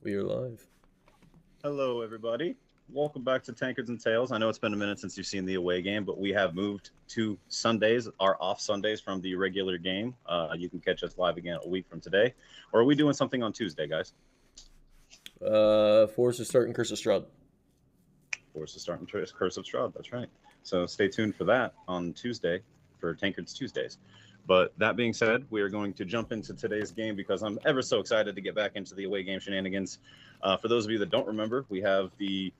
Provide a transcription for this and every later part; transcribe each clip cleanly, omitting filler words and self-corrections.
We are live. Hello, everybody. Welcome back to Tankards and Tales. I know it's been a minute since you've seen the away game, but we have moved to Sundays, our off Sundays from the regular game. You can catch us live again a week from today. Or are we doing something on Tuesday, guys? Force to start and Curse of Strahd. Force to start and Curse of Strahd. That's right. So stay tuned for that on Tuesday for Tankards Tuesdays. But that being said, we are going to jump into today's game because I'm ever so excited to get back into the away game shenanigans. For those of you that don't remember, we have the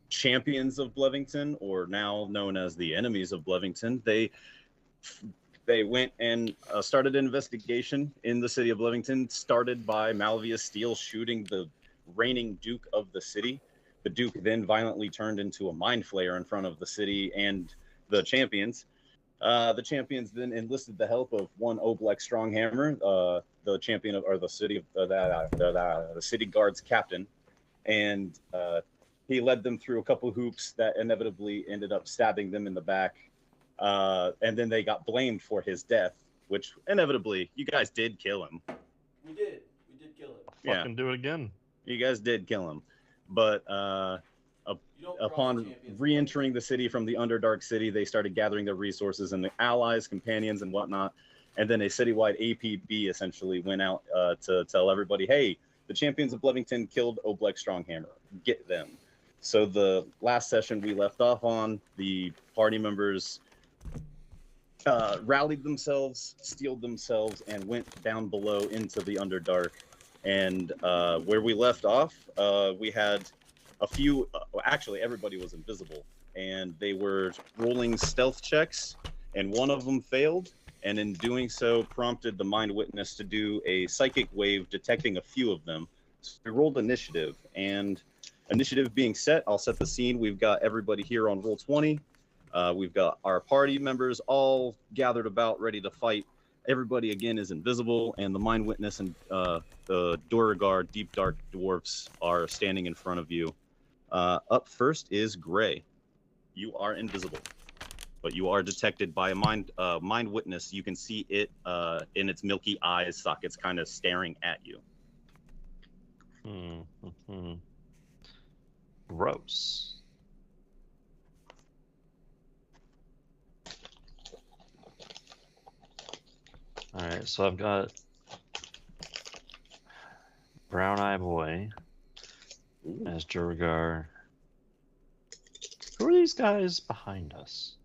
Champions of Blevington, or now known as the Enemies of Blevington. They went and started an investigation in the city of Blevington, started by Malvius Steele shooting the reigning Duke of the city. The Duke then violently turned into a mind flayer in front of the city and the champions. The champions then enlisted the help of one Oblek Stronghammer, the champion of, or the city of the city guard's captain, and he led them through a couple hoops that inevitably ended up stabbing them in the back, and then they got blamed for his death, which inevitably you guys did kill him. We did kill him. Fucking do it again. You guys did kill him, but upon re-entering the city from the Underdark City, they started gathering their resources and the allies, companions, and whatnot. And then a citywide APB essentially went out to tell everybody, hey, the Champions of Blevington killed Oblek Stronghammer. Get them. So the last session we left off on, the party members rallied themselves, steeled themselves, and went down below into the Underdark. And where we left off, we had a few, actually everybody was invisible, and they were rolling stealth checks, and one of them failed, and in doing so prompted the mind witness to do a psychic wave detecting a few of them. So we rolled initiative, and initiative being set, I'll set the scene. We've got everybody here on roll 20. We've got our party members all gathered about ready to fight. Everybody again is invisible, and the mind witness and the Duragar deep dark dwarfs are standing in front of you. Up first is Gray. You are invisible, but you are detected by a mind witness. You can see it in its milky eyes sockets kind of staring at you. Gross. Alright, so I've got Brown Eye Boy as Durgar. Who are these guys behind us?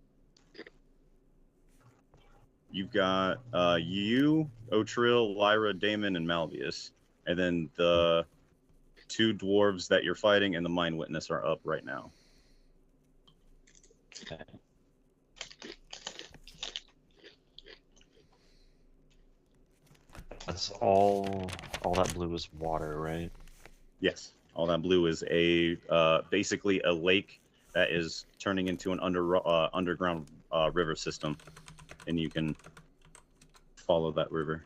You've got you, Otril, Lyra, Damon, and Malvius. And then the two dwarves that you're fighting and the mind witness are up right now. Okay. That's all that blue is water, right? Yes. All that blue is a basically a lake that is turning into an underground river system, and you can follow that river.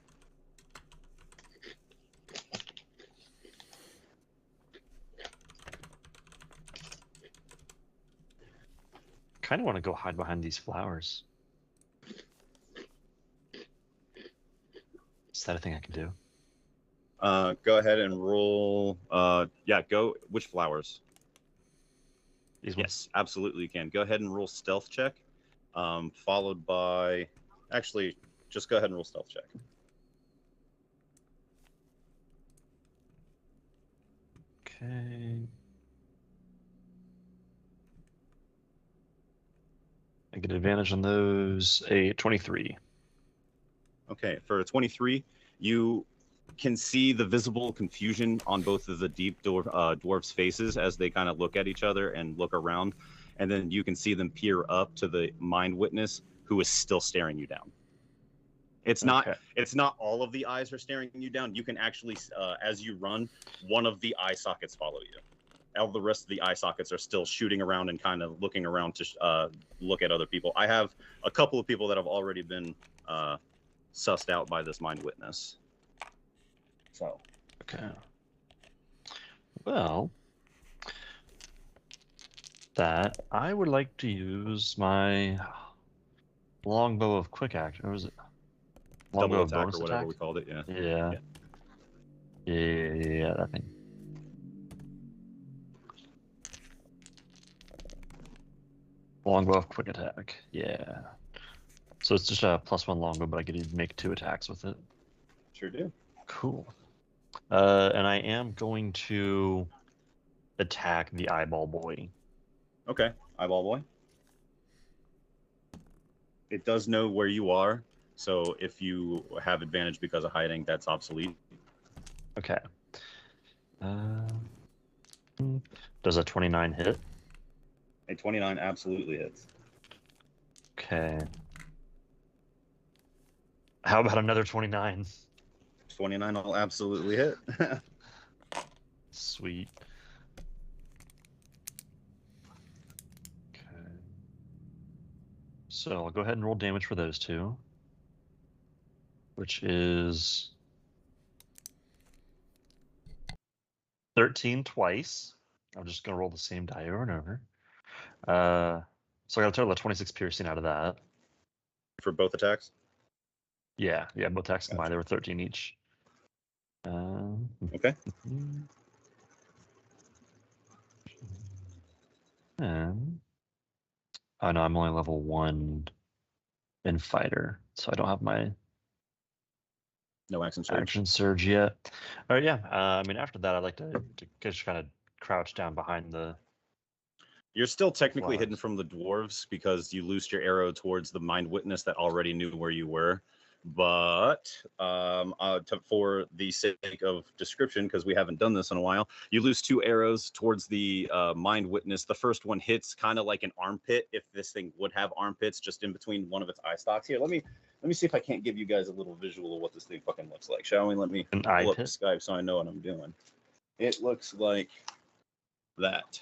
Kind of want to go hide behind these flowers. Is that a thing I can do? Go ahead and roll. Yeah, go. Which flowers? These ones? Yes, absolutely you can. Go ahead and roll stealth check, followed by. Actually, just go ahead and roll stealth check. Okay. I get advantage on those. A 23. Okay, for a 23, you can see the visible confusion on both of the deep dwarfs' faces as they kind of look at each other and look around, and then you can see them peer up to the mind witness, who is still staring you down. It's not all of the eyes are staring you down. You can actually, as you run, one of the eye sockets follow you. All the rest of the eye sockets are still shooting around and kind of looking around to look at other people. I have a couple of people that have already been sussed out by this mind witness. So. Okay. Well, that I would like to use my longbow of quick action. Or was it Double longbow of attack bonus or whatever attack? we called it, yeah. Yeah, that thing. Longbow of quick attack. Yeah. So it's just a +1 longbow, but I get to make 2 attacks with it. Sure do. Cool. And I am going to attack the eyeball boy. Okay, eyeball boy. It does know where you are, so if you have advantage because of hiding, that's obsolete. Okay. Does a 29 hit? A 29 absolutely hits. Okay. How about another 29? 29 will absolutely hit. Sweet. Okay. So I'll go ahead and roll damage for those two, which is 13 twice. I'm just going to roll the same die over and over. So I got a total of 26 piercing out of that. For both attacks? Yeah, both attacks combined, Gotcha. they were 13 each. Okay. And oh no, I'm only level 1 in fighter, so I don't have my No action surge. action surge yet. Oh yeah, I mean after that, I'd like to just kind of crouch down behind the. You're still technically Flaws. hidden from the dwarves because you loosed your arrow towards the mind witness that already knew where you were. But for the sake of description, because we haven't done this in a while, you loose 2 arrows towards the mind witness. The first one hits kind of like an armpit, if this thing would have armpits, just in between one of its eye stalks. Here, let me see if I can't give you guys a little visual of what this thing fucking looks like, shall we? Let me An eye pull up pit? Skype so I know what I'm doing. It looks like that.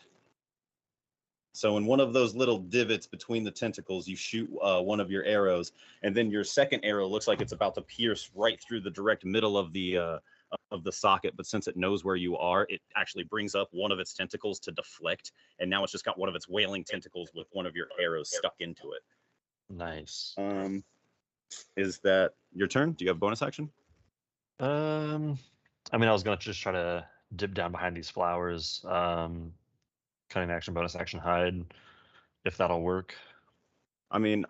So in one of those little divots between the tentacles, you shoot one of your arrows, and then your second arrow looks like it's about to pierce right through the direct middle of the socket. But since it knows where you are, it actually brings up one of its tentacles to deflect, and now it's just got one of its wailing tentacles with one of your arrows stuck into it. Nice. Is that your turn? Do you have a bonus action? I mean, I was gonna just try to dip down behind these flowers. Cutting action, bonus action, hide, if that'll work. I mean,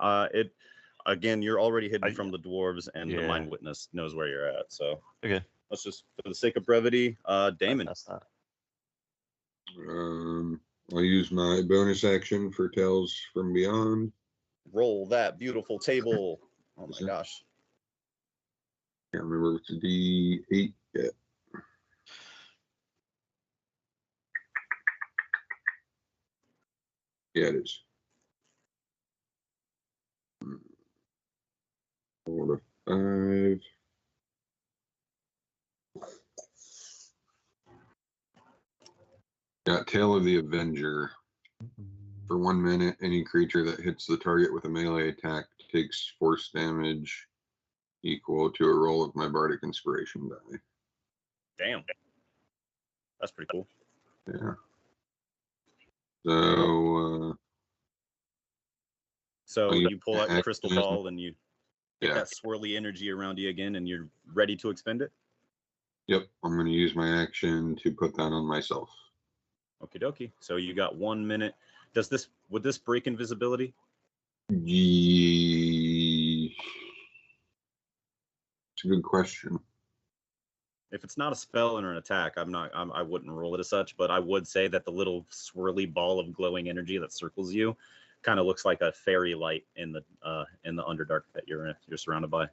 again, you're already hidden from the dwarves, and the Yeah. mind witness knows where you're at. So Okay. let's just, for the sake of brevity, Damon. That's that. I'll use my bonus action for Tales from Beyond. Roll that beautiful table. Oh my Is it? gosh. Can't remember if it's a D8 yet. Yeah, it is. 4 to 5. Got Tale of the Avenger. For 1 minute, any creature that hits the target with a melee attack takes force damage equal to a roll of my Bardic Inspiration die. Damn. That's pretty cool. Yeah. So, So you you pull out your crystal action. ball and you get yeah. that swirly energy around you again, and you're ready to expend it? Yep, I'm going to use my action to put that on myself. Okie dokie. So you got 1 minute. Would this break invisibility? It's a good question. If it's not a spell or an attack, I wouldn't roll it as such, but I would say that the little swirly ball of glowing energy that circles you kind of looks like a fairy light in the Underdark that you're surrounded by.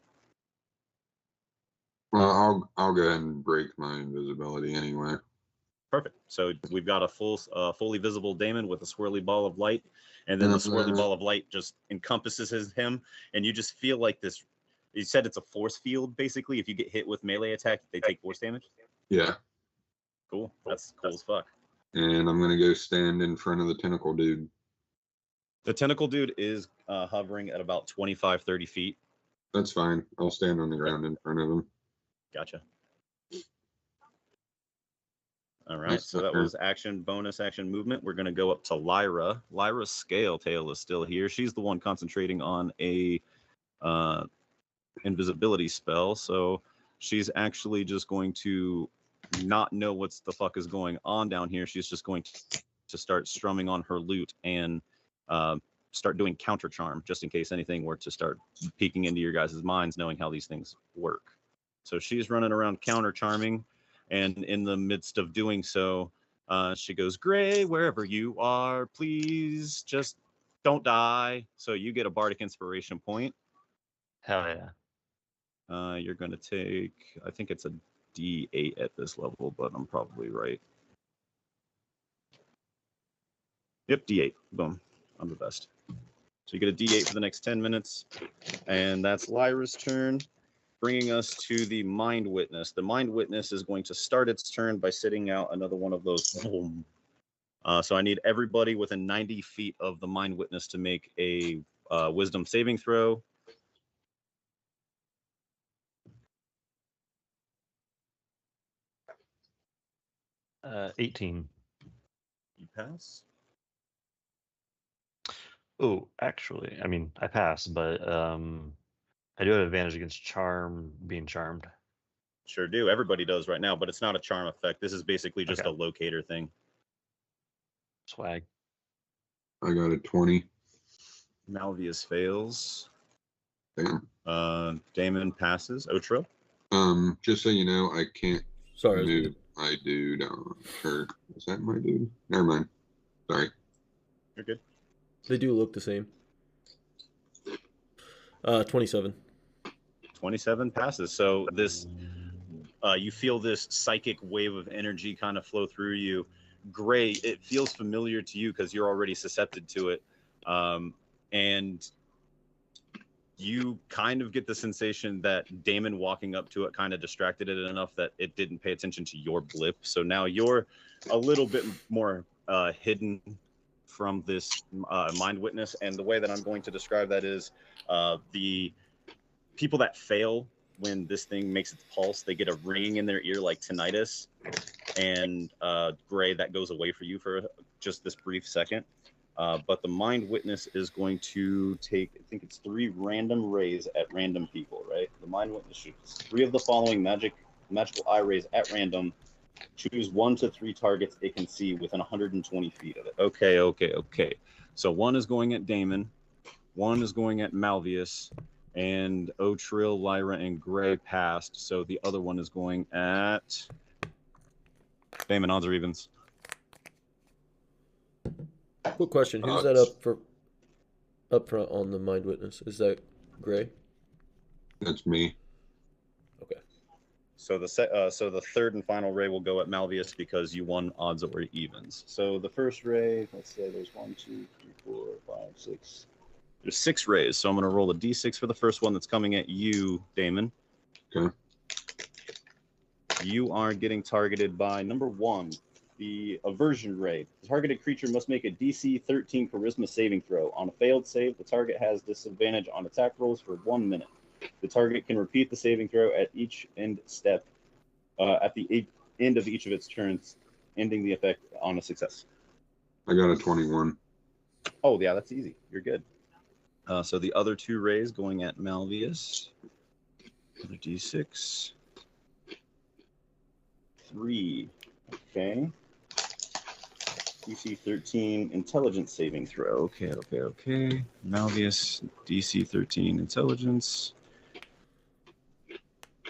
Well, I'll go ahead and break my invisibility anyway. Perfect. So we've got a fully visible Damon with a swirly ball of light, and then the swirly ball of light just encompasses him, and you just feel like this. You said it's a force field, basically. If you get hit with melee attack, they take force damage. Yeah. Cool. That's cool as fuck. And I'm going to go stand in front of the tentacle dude. The tentacle dude is hovering at about 25, 30 feet. That's fine. I'll stand on the ground in front of him. Gotcha. All right, so that was action, bonus action, movement. We're going to go up to Lyra. Lyra's scale tail is still here. She's the one concentrating on a invisibility spell, so she's actually just going to not know what the fuck is going on down here. She's just going to start strumming on her lute and start doing counter charm, just in case anything were to start peeking into your guys' minds, knowing how these things work. So she's running around counter charming, and in the midst of doing so, she goes, Gray, wherever you are, please just don't die. So you get a bardic inspiration point. Hell yeah. You're going to take, I think it's a D8 at this level, but I'm probably right. Yep, D8. Boom. I'm the best. So you get a D8 for the next 10 minutes. And that's Lyra's turn, bringing us to the Mind Witness. The Mind Witness is going to start its turn by sitting out another one of those. So I need everybody within 90 feet of the Mind Witness to make a Wisdom saving throw. Uh, 18. You pass. Oh, actually, I mean, I pass, but I do have advantage against being charmed. Sure do. Everybody does right now, but it's not a charm effect. This is basically just Okay. a locator thing. Swag. I got a 20. Malvius fails. Damn. Damon passes. Otro. Just so you know, I can't Sorry. move my dude. Or is that my dude? Never mind. Sorry. You're good. They do look the same. 27. 27 passes. So this, you feel this psychic wave of energy kind of flow through you. Gray, it feels familiar to you because you're already susceptible to it. And you kind of get the sensation that Damon walking up to it kind of distracted it enough that it didn't pay attention to your blip. So now you're a little bit more hidden from this Mind Witness. And the way that I'm going to describe that is the people that fail when this thing makes its pulse, they get a ringing in their ear like tinnitus. And Gray, that goes away for you for just this brief second. But the Mind Witness is going to take, I think it's 3 random rays at random people, right? The Mind Witness shoots 3 of the following magical eye rays at random. Choose 1 to 3 targets it can see within 120 feet of it. Okay. So 1 is going at Damon, 1 is going at Malvius, and Otrill, Lyra, and Gray passed. So the other one is going at Damon. Odds or evens? Quick question: who's that up front on the Mind Witness? Is that Gray? That's me. Okay. So the third and final ray will go at Malvius because you won odds or evens. So the first ray, let's say there's 1, 2, 3, 4, 5, 6. There's 6 rays. So I'm going to roll a d6 for the first one that's coming at you, Damon. Okay. You are getting targeted by number 1, the aversion ray. The targeted creature must make a DC 13 charisma saving throw. On a failed save, the target has disadvantage on attack rolls for 1 minute. The target can repeat the saving throw at each end step at the end of each of its turns, ending the effect on a success. I got a 21. Oh, yeah, that's easy. You're good. So the other 2 rays going at Malvius. Another d6. 3. Okay. DC 13 intelligence saving throw. Okay. Malvius, DC 13 intelligence.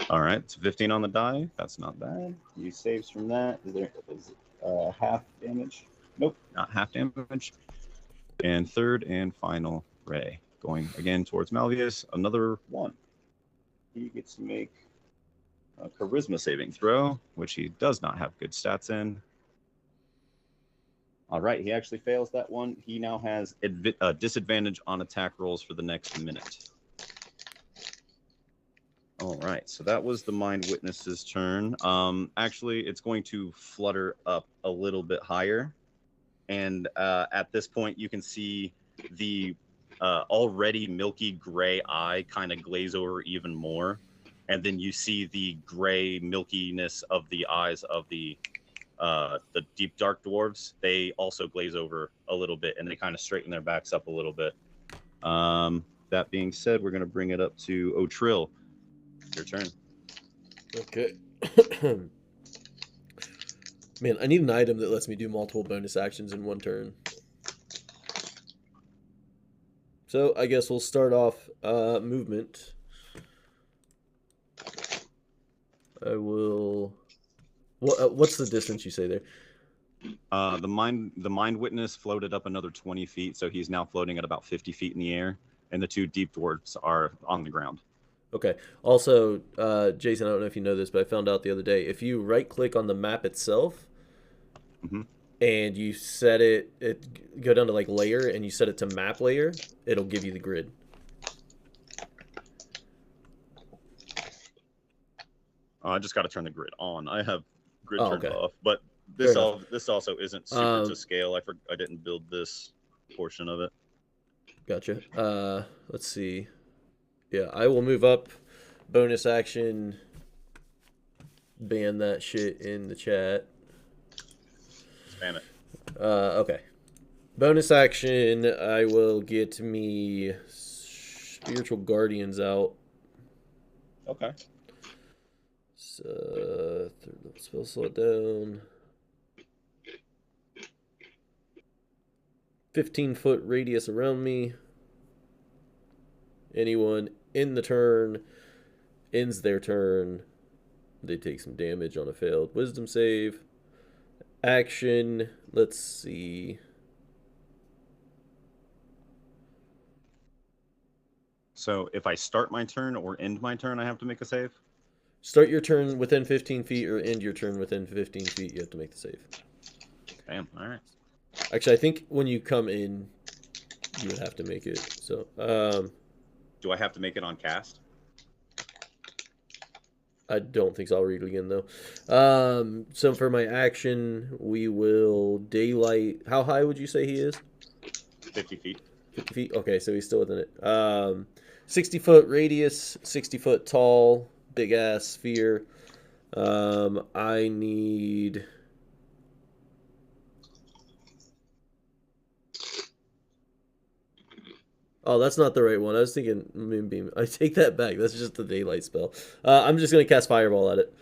All right, it's 15 on the die. That's not bad. He saves from that. Is it half damage? Nope, not half damage. And third and final ray going again towards Malvius. Another 1. He gets to make a charisma saving throw, which he does not have good stats in. All right, he actually fails that one. He now has disadvantage on attack rolls for the next minute. All right, so that was the Mind Witness's turn. Actually, it's going to flutter up a little bit higher. And at this point, you can see the already milky gray eye kind of glaze over even more. And then you see the gray milkiness of the eyes of the deep dark dwarves. They also glaze over a little bit, and they kind of straighten their backs up a little bit. That being said, we're going to bring it up to Otrill. Your turn. Okay. Man, I need an item that lets me do multiple bonus actions in one turn. So I guess we'll start off movement. I will. What's the distance you say there? The mind witness floated up another 20 feet, so he's now floating at about 50 feet in the air, and the 2 deep dwarfs are on the ground. Okay. Also, Jason, I don't know if you know this, but I found out the other day, if you right-click on the map itself, and you set it go down to like layer, and you set it to map layer, it'll give you the grid. I just got to turn the grid on. I have grid turned okay. off, but this also isn't super to scale. I didn't build this portion of it. Gotcha. Let's see. Yeah, I will move up. Bonus action. Ban that shit in the chat. Ban it. Okay. Bonus action. I will get me spiritual guardians out. Okay. So spell slow down. 15-foot radius around me. Anyone in the turn ends their turn. They take some damage on a failed wisdom save. Action. Let's see. So if I start my turn or end my turn, I have to make a save? Start your turn within 15 feet or end your turn within 15 feet. You have to make the save. Damn, all right. Actually, I think when you come in, you would have to make it. So, do I have to make it on cast? I don't think so. I'll read it again, though. So for my action, we will daylight. How high would you say he is? 50 feet. 50 feet? Okay, so he's still within it. 60-foot radius, 60-foot tall, big-ass sphere. I need... Oh, that's not the right one. I was thinking Moonbeam. I take that back. That's just the daylight spell. I'm just going to cast Fireball at it.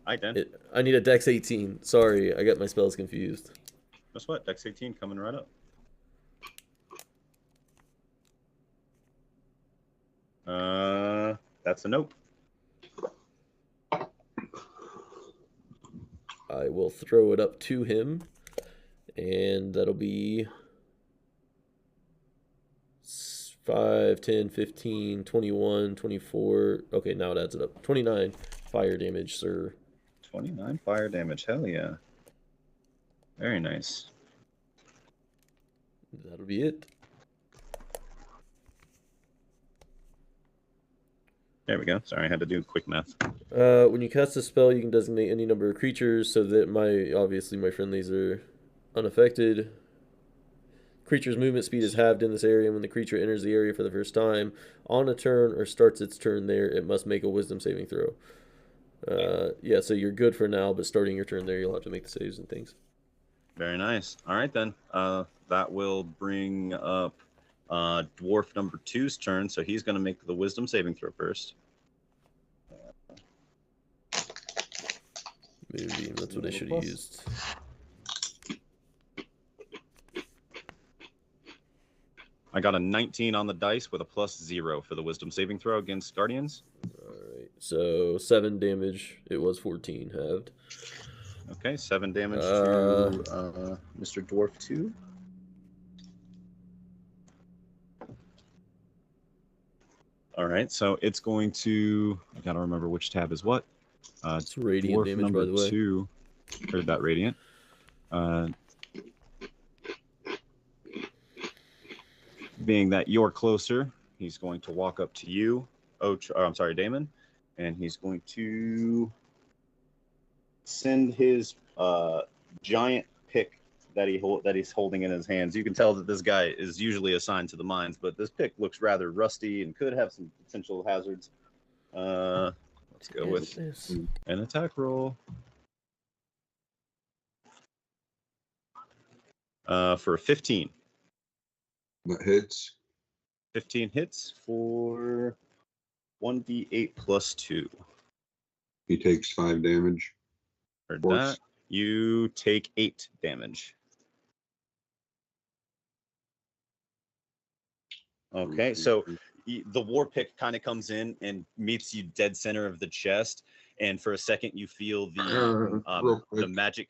I need a Dex 18. Sorry, I got my spells confused. Guess what? Dex 18 coming right up. That's a nope. I will throw it up to him, and that'll be 5, 10, 15, 21, 24. Okay, now it adds it up. 29 fire damage, sir. 29 fire damage. Hell yeah. Very nice. That'll be it. There we go. Sorry, I had to do quick math. When you cast a spell, you can designate any number of creatures so that obviously my friendlies are unaffected. Creature's movement speed is halved in this area when the creature enters the area for the first time. On a turn or starts its turn there, it must make a wisdom saving throw. Yeah, so you're good for now, but starting your turn there, you'll have to make the saves and things. Very nice. All right, then. That will bring up dwarf number 2's turn, so he's going to make the wisdom saving throw first. Moonbeam, that's what I should have used. I got a 19 on the dice with a +0 for the wisdom saving throw against Guardians. Alright, so 7 damage. It was 14 halved. Okay, 7 damage to Mr. Dwarf 2. Alright, so it's going to... I gotta remember which tab is what. It's radiant damage, number by the way. 2. Heard that radiant. Being that you're closer, he's going to walk up to you. I'm sorry, Damon. And he's going to send his giant pick that he's holding in his hands. You can tell that this guy is usually assigned to the mines, but this pick looks rather rusty and could have some potential hazards. Let's go with an attack roll. For a 15. That hits. 15 hits for 1d8 plus 2. He takes 5 damage. Heard that. You take 8 damage. Okay, so the war pick kind of comes in and meets you dead center of the chest, and for a second you feel real the quick, magic.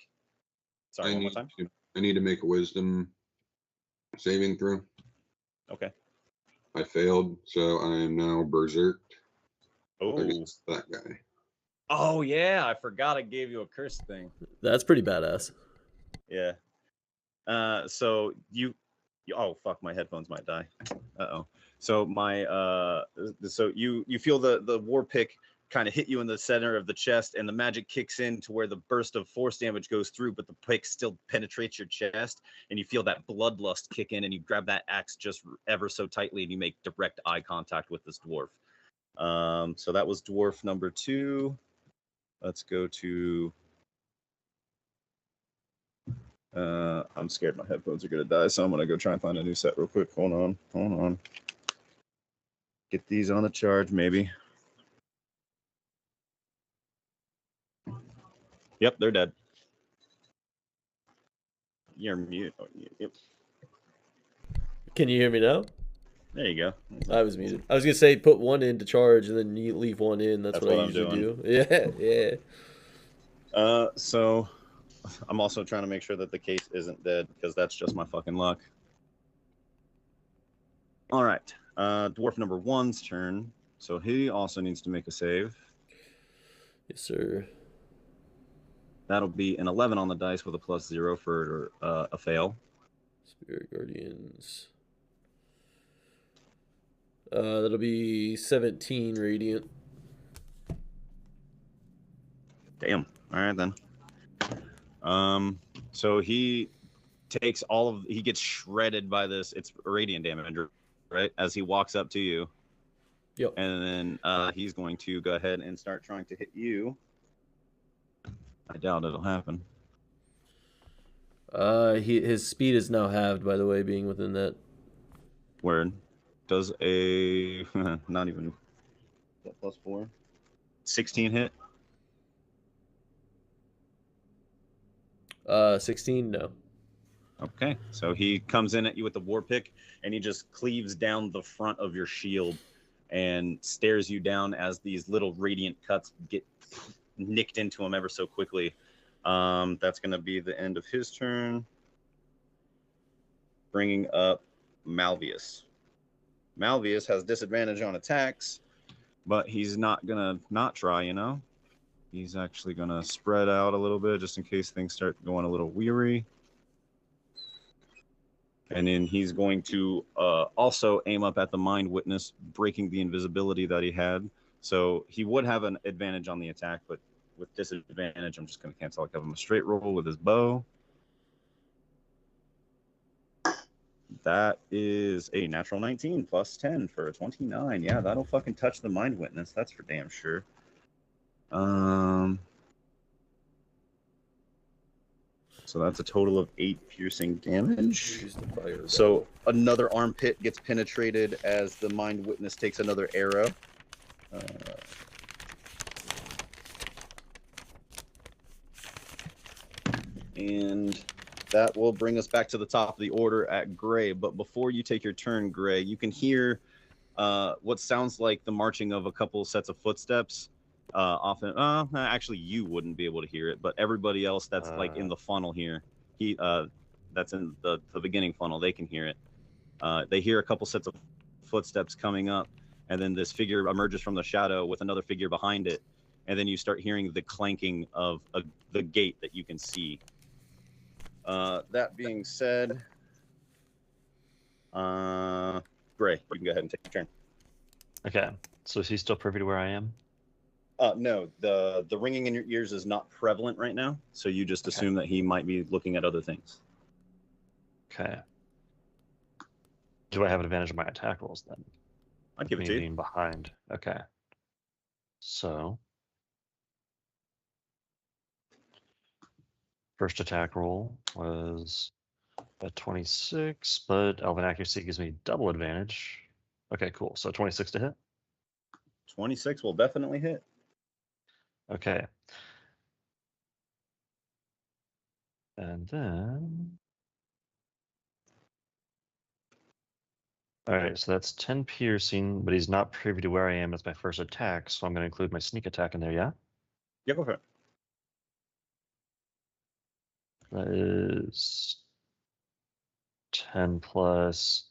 Sorry, one more time. I need to make a wisdom saving throw. Okay. I failed, so I am now berserked Oh, against that guy. oh yeah, I forgot I gave you a curse thing. That's pretty badass. Yeah. So oh fuck, my headphones might die. Uh-oh. So so you feel the war pick kind of hit you in the center of the chest, and the magic kicks in to where the burst of force damage goes through, but the pick still penetrates your chest, and you feel that bloodlust kick in, and you grab that axe just ever so tightly, and you make direct eye contact with this dwarf. So that was dwarf number 2. Let's go to I'm scared my headphones are gonna die, so I'm gonna go try and find a new set real quick. Hold on. Get these on the charge, maybe. Yep, they're dead. You're mute. Oh, yep. Can you hear me now? There you go. I was muted. I was gonna say put one in to charge and then you leave one in. That's what I I'm usually doing. do. Yeah. So I'm also trying to make sure that the case isn't dead, because that's just my fucking luck. All right. Dwarf number 1's turn. So he also needs to make a save. Yes, sir. That'll be an 11 on the dice with a +0 for a fail. Spirit Guardians. That'll be 17 radiant. Damn. All right then. So he takes he gets shredded by this. It's radiant damage, right? As he walks up to you. Yep. And then he's going to go ahead and start trying to hit you. I doubt it'll happen. His speed is now halved, by the way, being within that. Word. Does a not even +4 16 hit? 16, no. Okay, so he comes in at you with the war pick, and he just cleaves down the front of your shield and stares you down as these little radiant cuts get nicked into him ever so quickly. That's going to be the end of his turn. Bringing up Malvius. Malvius has disadvantage on attacks, but he's not going to not try, you know? He's actually going to spread out a little bit just in case things start going a little weary. And then he's going to also aim up at the Mind Witness, breaking the invisibility that he had. So he would have an advantage on the attack, but with disadvantage, I'm just going to cancel. I'll give him a straight roll with his bow. That is a natural 19 plus 10 for a 29. Yeah, that'll fucking touch the Mind Witness. That's for damn sure. So that's a total of 8 piercing damage. So another armpit gets penetrated as the Mind Witness takes another arrow. And that will bring us back to the top of the order at Gray. But before you take your turn, Gray, you can hear what sounds like the marching of a couple sets of footsteps. Often, actually, you wouldn't be able to hear it, but everybody else that's like in the funnel here, that's in the beginning funnel, they can hear it. They hear a couple sets of footsteps coming up, and then this figure emerges from the shadow with another figure behind it, and then you start hearing the clanking of the gate that you can see. That being said, Gray, you can go ahead and take your turn. Okay, so is he still privy to where I am? No, the ringing in your ears is not prevalent right now, so you just assume that he might be looking at other things. Okay. Do I have an advantage on my attack rolls then? I'd give it to you. Being behind. Okay. So first attack roll was a 26, but Elven accuracy gives me double advantage. Okay, cool. So 26 to hit. 26 will definitely hit. Okay. And then All right, so that's 10 piercing, but he's not privy to where I am as my first attack, so I'm going to include my sneak attack in there, yeah? Yeah, go for it. That is 10 plus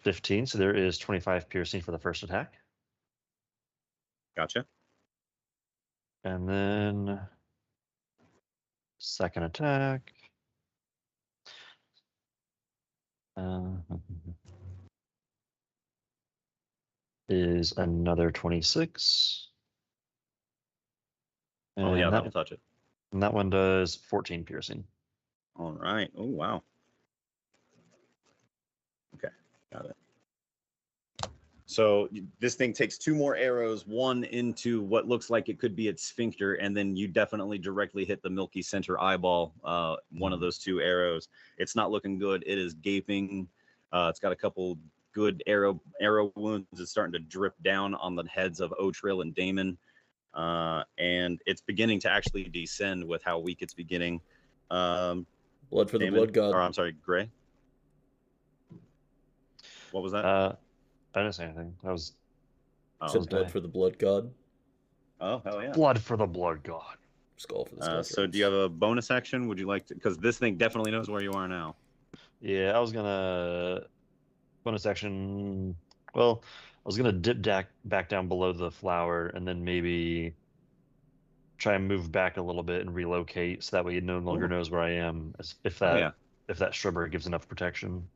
15, so there is 25 piercing for the first attack. Gotcha. And then second attack. Is another 26. Oh yeah, And that'll touch it. And that one does 14 piercing. All right. Oh wow. Okay, got it. So this thing takes 2 more arrows, one into what looks like it could be its sphincter, and then you definitely directly hit the milky center eyeball. One of those 2 arrows. It's not looking good. It is gaping. It's got a couple good arrow wounds. It's starting to drip down on the heads of Otrill and Damon, and it's beginning to actually descend with how weak it's beginning. Blood for Damon, the blood god. Or I'm sorry, Gray. What was that? I didn't say anything. That was. Said blood for the blood god. Oh hell yeah! Blood for the blood god. Skull for the skull. So do you have a bonus action? Would you like to? Because this thing definitely knows where you are now. Yeah, I was gonna bonus action. Well, I was gonna dip back down below the flower, and then maybe try and move back a little bit and relocate, so that way it no longer knows where I am. If that shrubbery gives enough protection.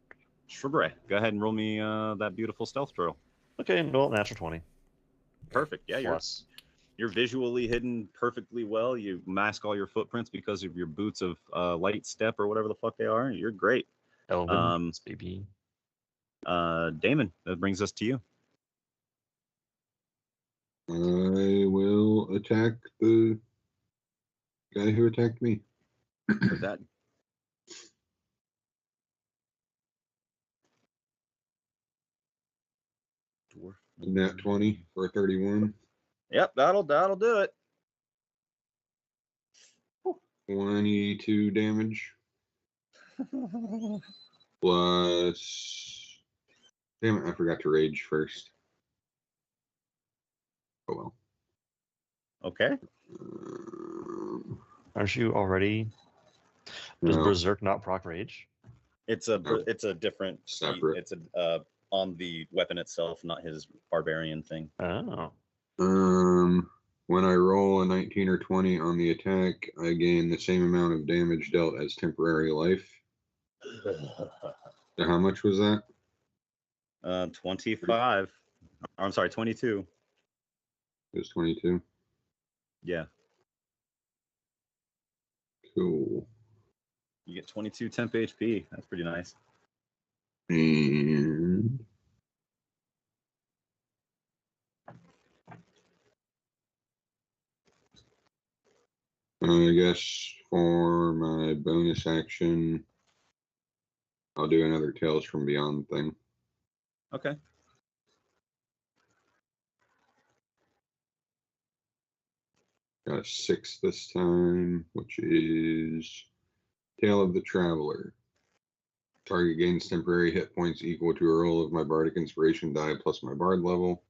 Shrubbery, go ahead and roll me that beautiful stealth throw. Okay, well, natural 20. Perfect. Yeah, Plus. You're visually hidden perfectly well. You mask all your footprints because of your boots of light step or whatever the fuck they are. You're great. Elvin, baby. Damon, that brings us to you. I will attack the guy who attacked me. With that. Dwarf. Nat 20 for 31. Yep, that'll do it. 22 damage. Plus. Damn it, I forgot to rage first. Oh well. Okay. Aren't you already? Does Berserk not proc rage? It's a different separate. It's on the weapon itself, not his barbarian thing. Oh. When I roll a 19 or 20 on the attack, I gain the same amount of damage dealt as temporary life. So how much was that? 25. I'm sorry, 22. It was 22. Yeah. Cool. You get 22 temp HP. That's pretty nice. And I guess for my bonus action, I'll do another Tales from Beyond thing. Okay. Got a 6 this time, which is Tale of the Traveler. Target gains temporary hit points equal to a roll of my Bardic Inspiration die plus my Bard level.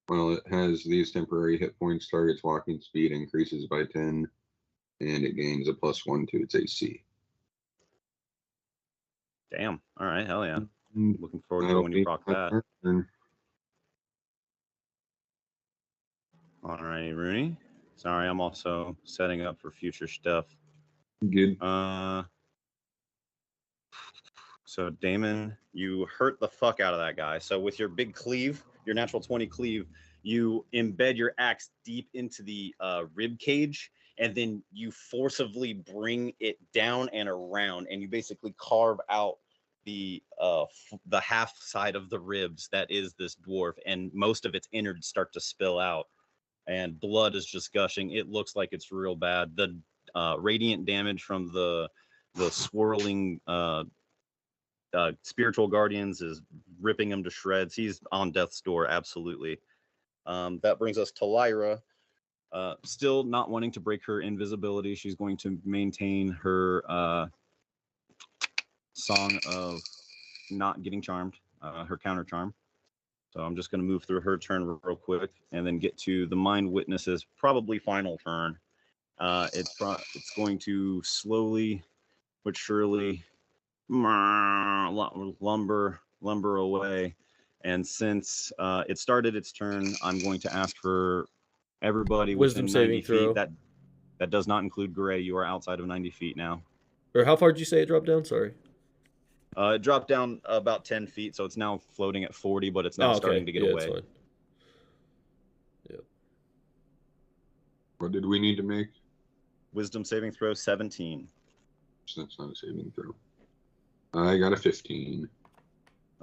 While it has these temporary hit points, target's walking speed increases by 10, and it gains a +1 to its AC. Damn. All right. Hell yeah. Looking forward to when you proc that. All right, Rooney. Sorry, I'm also setting up for future stuff. Good. So Damon, you hurt the fuck out of that guy. So with your big cleave, your natural 20 cleave, you embed your axe deep into the rib cage, and then you forcibly bring it down and around, and you basically carve out the half side of the ribs that is this dwarf, and most of its innards start to spill out, and blood is just gushing. It looks like it's real bad. The radiant damage from the swirling spiritual guardians is ripping him to shreds. He's on death's door, absolutely. That brings us to Lyra. Still not wanting to break her invisibility. She's going to maintain her song of not getting charmed, her counter charm. So I'm just going to move through her turn real quick and then get to the Mind Witness's probably final turn. It's going to slowly but surely lumber away. And since it started its turn, I'm going to ask for everybody Wisdom within 90 saving feet. throw. That does not include Gray. You are outside of 90 feet now. Or how far did you say it dropped down? Sorry. It dropped down about 10 feet, so it's now floating at 40, but it's now starting to get away. That's fine. Yep. What did we need to make? Wisdom saving throw 17. So that's not a saving throw. I got a 15.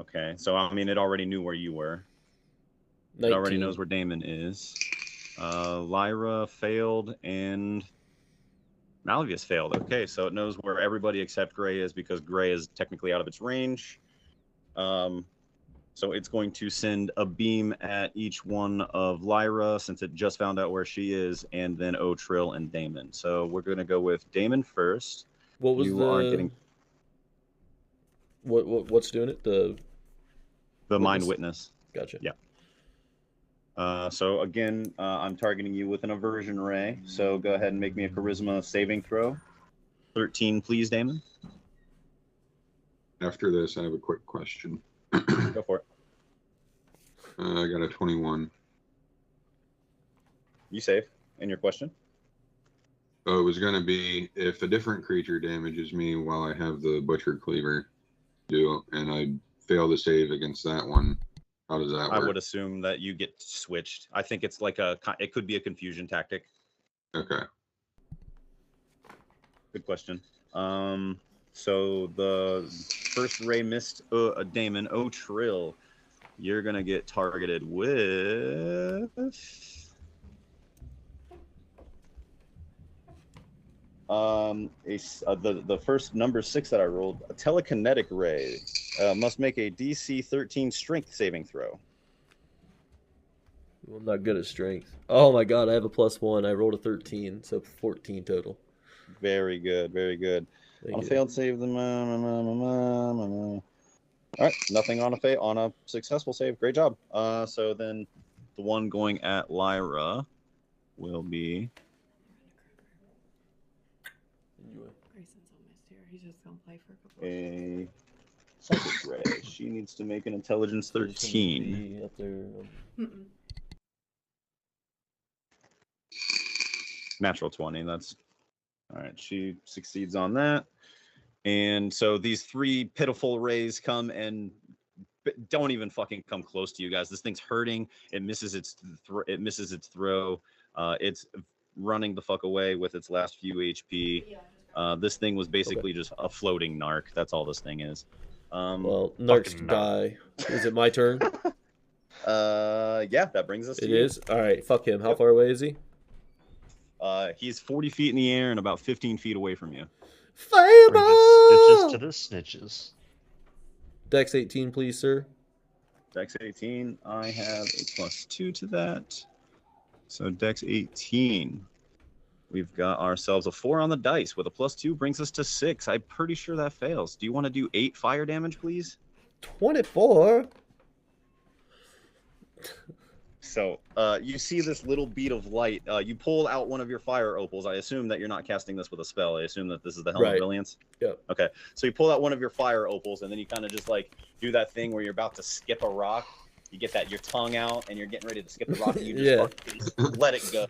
Okay, so I mean, it already knew where you were. 19. It already knows where Damon is. Lyra failed and Malvius failed. Okay, so it knows where everybody except Gray is because Gray is technically out of its range. So it's going to send a beam at each one of Lyra since it just found out where she is, and then Otrill and Damon. So we're going to go with Damon first. What was what's doing it? The Mind Witness. Gotcha. Yeah. So again, I'm targeting you with an aversion ray. So go ahead and make me a charisma saving throw. 13, please, Damon. After this, I have a quick question. Go for it. I got a 21. You save. And your question? Oh, it was going to be if a different creature damages me while I have the Butcher Cleaver and I fail to save against that one, how does that work? I would assume that you get switched. I think it's like it could be a confusion tactic. Okay. Good question. So the first ray missed Damon. Otrill, you're gonna get targeted with the first number 6 that I rolled, a telekinetic ray. Must make a DC 13 strength saving throw. Well, I'm not good at strength. Oh my god, I have a +1. I rolled a 13, so 14 total. Very good, very good. On a failed save, the all right, nothing on a successful save. Great job. So then the one going at Lyra will be Grayson's almost here. He's just gonna play for a couple. A psychic ray. She needs to make an intelligence 13. Up there. Natural 20. That's all right. She succeeds on that. And so these 3 pitiful rays come and don't even fucking come close to you guys. This thing's hurting. It misses its throw. It's running the fuck away with its last few HP. This thing was basically just a floating narc. That's all this thing is. Well, narcs die. Is it my turn? Yeah, that brings us to It you. is? All right, fuck him. How far away is he? He's 40 feet in the air and about 15 feet away from you. Stitches to the snitches. Dex 18, please, sir. Dex 18. I have a +2 to that. So Dex 18. We've got ourselves a 4 on the dice with a +2 brings us to 6. I'm pretty sure that fails. Do you want to do 8 fire damage, please? 24. So you see this little bead of light. You pull out one of your fire opals. I assume that you're not casting this with a spell. I assume that this is the Helm of Brilliance. Yep. Okay. So you pull out one of your fire opals, and then you kind of just like do that thing where you're about to skip a rock. You get your tongue out, and you're getting ready to skip the rock. And you just fucking let it go.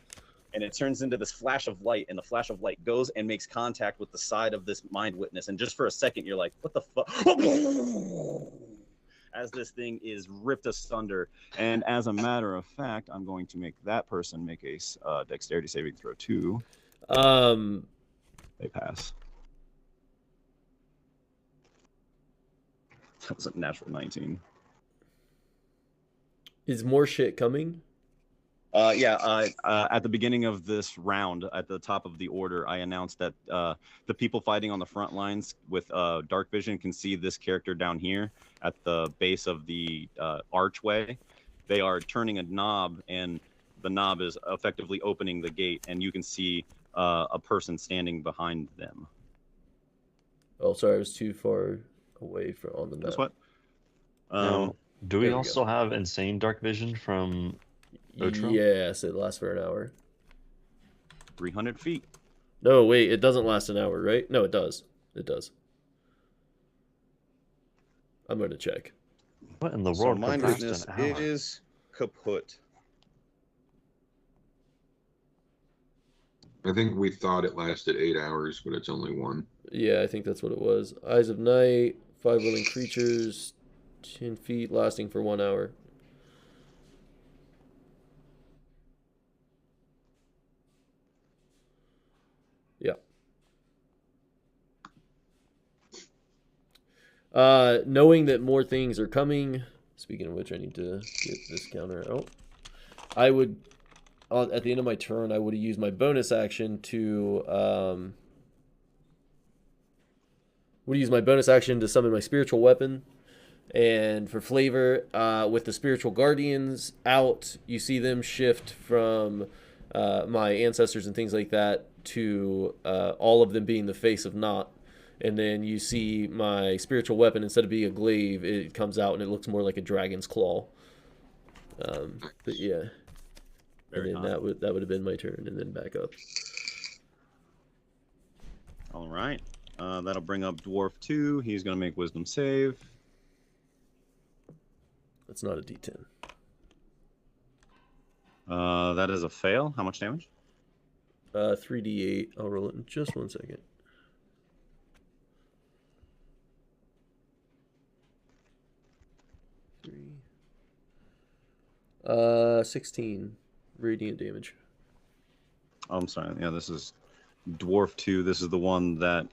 And it turns into this flash of light, and the flash of light goes and makes contact with the side of this Mind Witness. And just for a second, you're like, what the fuck? As this thing is ripped asunder. And as a matter of fact, I'm going to make that person make a dexterity saving throw too. They pass. That was a natural 19. Is more shit coming? At the beginning of this round, at the top of the order, I announced that the people fighting on the front lines with dark vision can see this character down here at the base of the archway. They are turning a knob, and the knob is effectively opening the gate, and you can see a person standing behind them. Oh, sorry, I was too far away from on the map. That's what? Do we There we also go. have insane dark vision from Otro? Yes, it lasts for an hour. 300 feet. No, wait, it doesn't last an hour, right? No, it does. It does. I'm going to check. What in the So world could mind last weakness an hour? is kaput. I think we thought it lasted 8 hours, but it's only 1. Yeah, I think that's what it was. Eyes of Night, 5 willing creatures, 10 feet, lasting for 1 hour. Yeah. Knowing that more things are coming. Speaking of which, I need to get this counter out. I would, at the end of my turn, I would have used my bonus action to, summon my spiritual weapon. And for flavor, with the spiritual guardians out, you see them shift from my ancestors and things like that to all of them being the face of Not. And then you see my spiritual weapon, instead of being a glaive, it comes out and it looks more like a dragon's claw. But yeah. Very And then nice. that would have been my turn, and then back up. All right. That'll bring up Dwarf 2. He's going to make Wisdom save. That's not a D10. That is a fail. How much damage? 3d8. I'll roll it in just 1 second. 16 radiant damage. Oh, I'm sorry. Yeah, this is Dwarf 2. This is the one that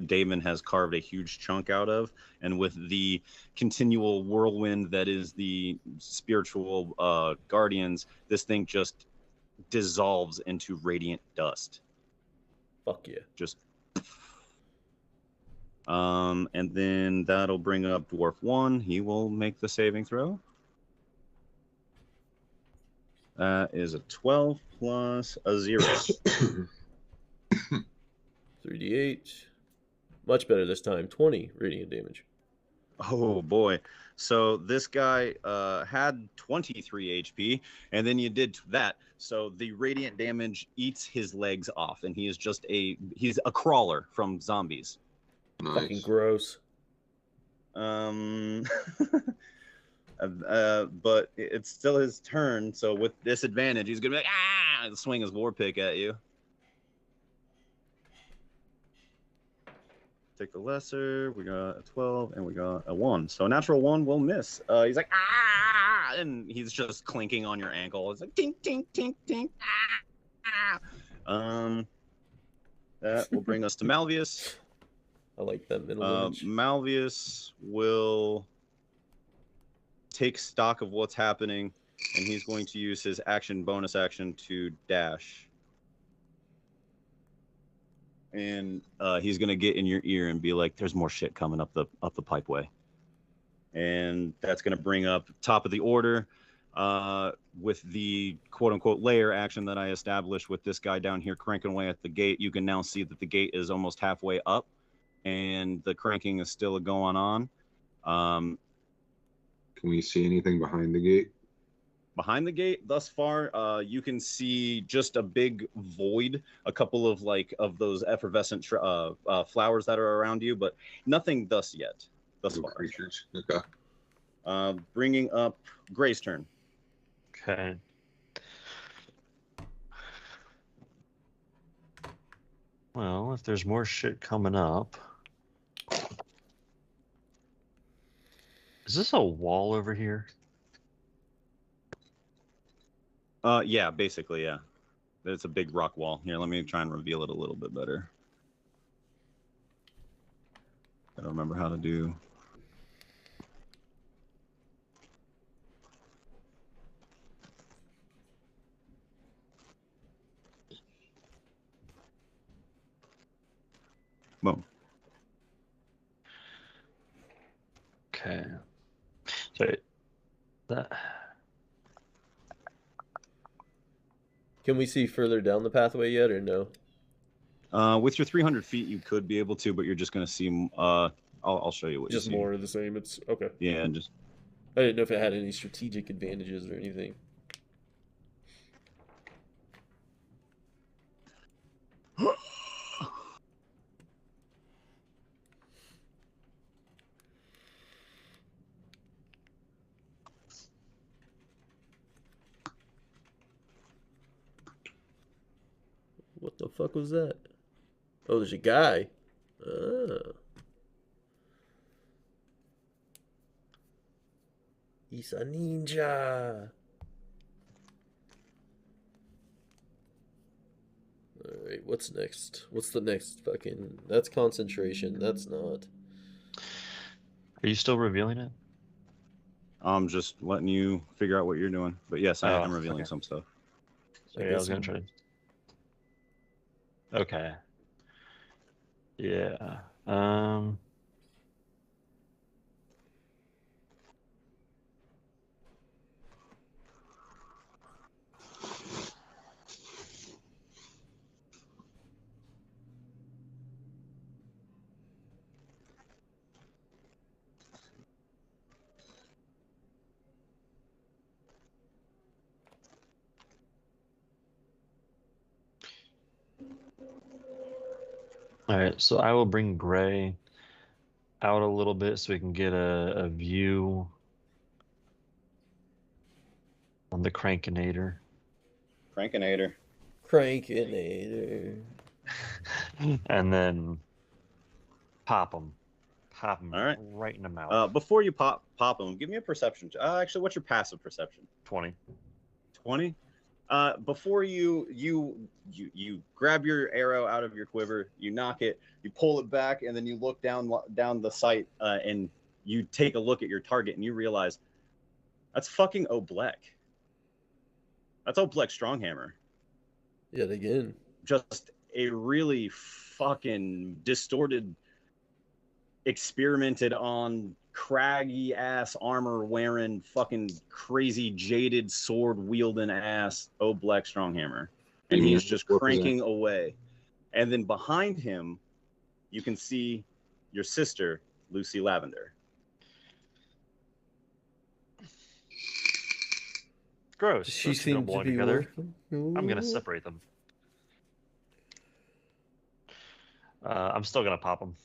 Damon has carved a huge chunk out of. And with the continual whirlwind that is the spiritual guardians, this thing just dissolves into radiant dust. Fuck yeah. Just. And then that'll bring up Dwarf 1. He will make the saving throw. That is a 12 plus a 0. 3d8. Much better this time. 20 radiant damage. Oh boy. So this guy had 23 HP, and then you did that. So the radiant damage eats his legs off, and he is just he's a crawler from zombies. Nice. Fucking gross. But it's still his turn, so with disadvantage, he's gonna be like, and swing his war pick at you. Take the lesser. We got a 12 and we got a 1. So a natural 1 will miss. He's like, and he's just clinking on your ankle. It's like tink tink tink tink. That will bring us to Malvius. I like that middle image. Malvius will take stock of what's happening, and he's going to use his bonus action to dash. And he's going to get in your ear and be like, there's more shit coming up the pipeway. And that's going to bring up top of the order with the quote-unquote layer action that I established with this guy down here cranking away at the gate. You can now see that the gate is almost halfway up, and the cranking is still going on. Can we see anything behind the gate? Behind the gate, thus far, you can see just a big void, a couple of those effervescent flowers that are around you, but nothing thus yet. Thus No far. creatures. Okay. Bringing up Gray's turn. Okay. Well, if there's more shit coming up. Is this a wall over here? Yeah, basically, yeah. It's a big rock wall. Here, let me try and reveal it a little bit better. I don't remember how to do. Boom. Okay. So that. Can we see further down the pathway yet, or no? With your 300 feet, you could be able to, but you're just going to see. I'll show you what Just you see. more of the same. It's okay. Yeah, and just I didn't know if it had any strategic advantages or anything. What the fuck was that? Oh, there's a guy. Ah. He's a ninja. Alright, what's next? What's the next fucking... That's concentration. That's not. Are you still revealing it? I'm just letting you figure out what you're doing. But yes, I Oh, am revealing okay. some stuff. Sorry, I was gonna try to. Okay. Yeah. All right, so I will bring Gray out a little bit so we can get a view on the Crankinator. Crankinator. Crankinator. And then pop him. Pop him All right. right in the mouth. Before you pop them, give me a perception. Actually, what's your passive perception? 20. 20. Before you grab your arrow out of your quiver, you knock it, you pull it back, and then you look down the sight, and you take a look at your target, and you realize that's fucking Oblek. That's Oblek Stronghammer. Yet again. Just a really fucking distorted, experimented on, craggy ass armor wearing, fucking crazy jaded sword wielding ass Oblek Stronghammer, and he's just cranking away. And then behind him, you can see your sister, Lucy Lavender. Gross. She Those two don't seems to belong be together. working. I'm gonna separate them. I'm still gonna pop them.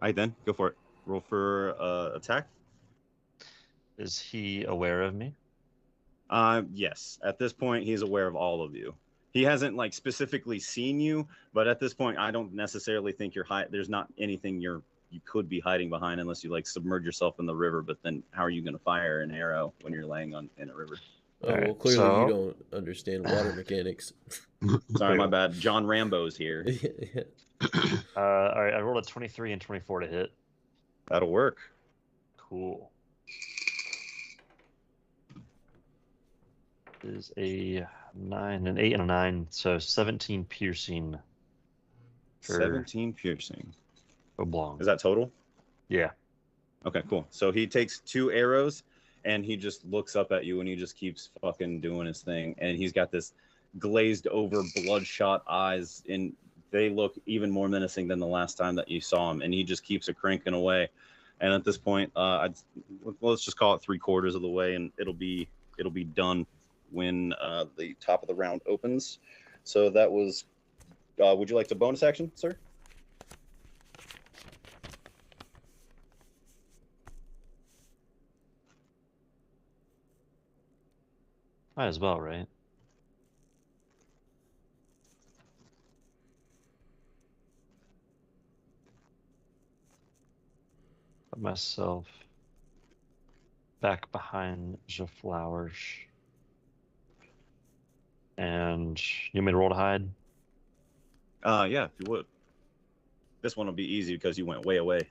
All right, then go for it. Roll for attack. Is he aware of me? Yes. At this point, he's aware of all of you. He hasn't like specifically seen you, but at this point, I don't necessarily think you're there's not anything you could be hiding behind unless you like submerge yourself in the river. But then, how are you going to fire an arrow when you're laying in a river? Oh, well, clearly you don't understand water mechanics. Sorry, my bad. John Rambo's here. All right, I rolled a 23 and 24 to hit. That'll work. Cool. Is a 9, an 8, and a 9, so 17 piercing. 17 piercing. Oblong. Is that total? Yeah. Okay, cool. So he takes 2 arrows, and he just looks up at you, and he just keeps fucking doing his thing. And he's got this glazed over, bloodshot eyes, and they look even more menacing than the last time that you saw him. And he just keeps cranking away. And at this point, let's just call it 3/4 of the way, and it'll be done when the top of the round opens. So that was. Would you like to bonus action, sir? Might as well, right? Put myself back behind the flowers. And you want me to roll to hide? Yeah, if you would. This one will be easy because you went way away.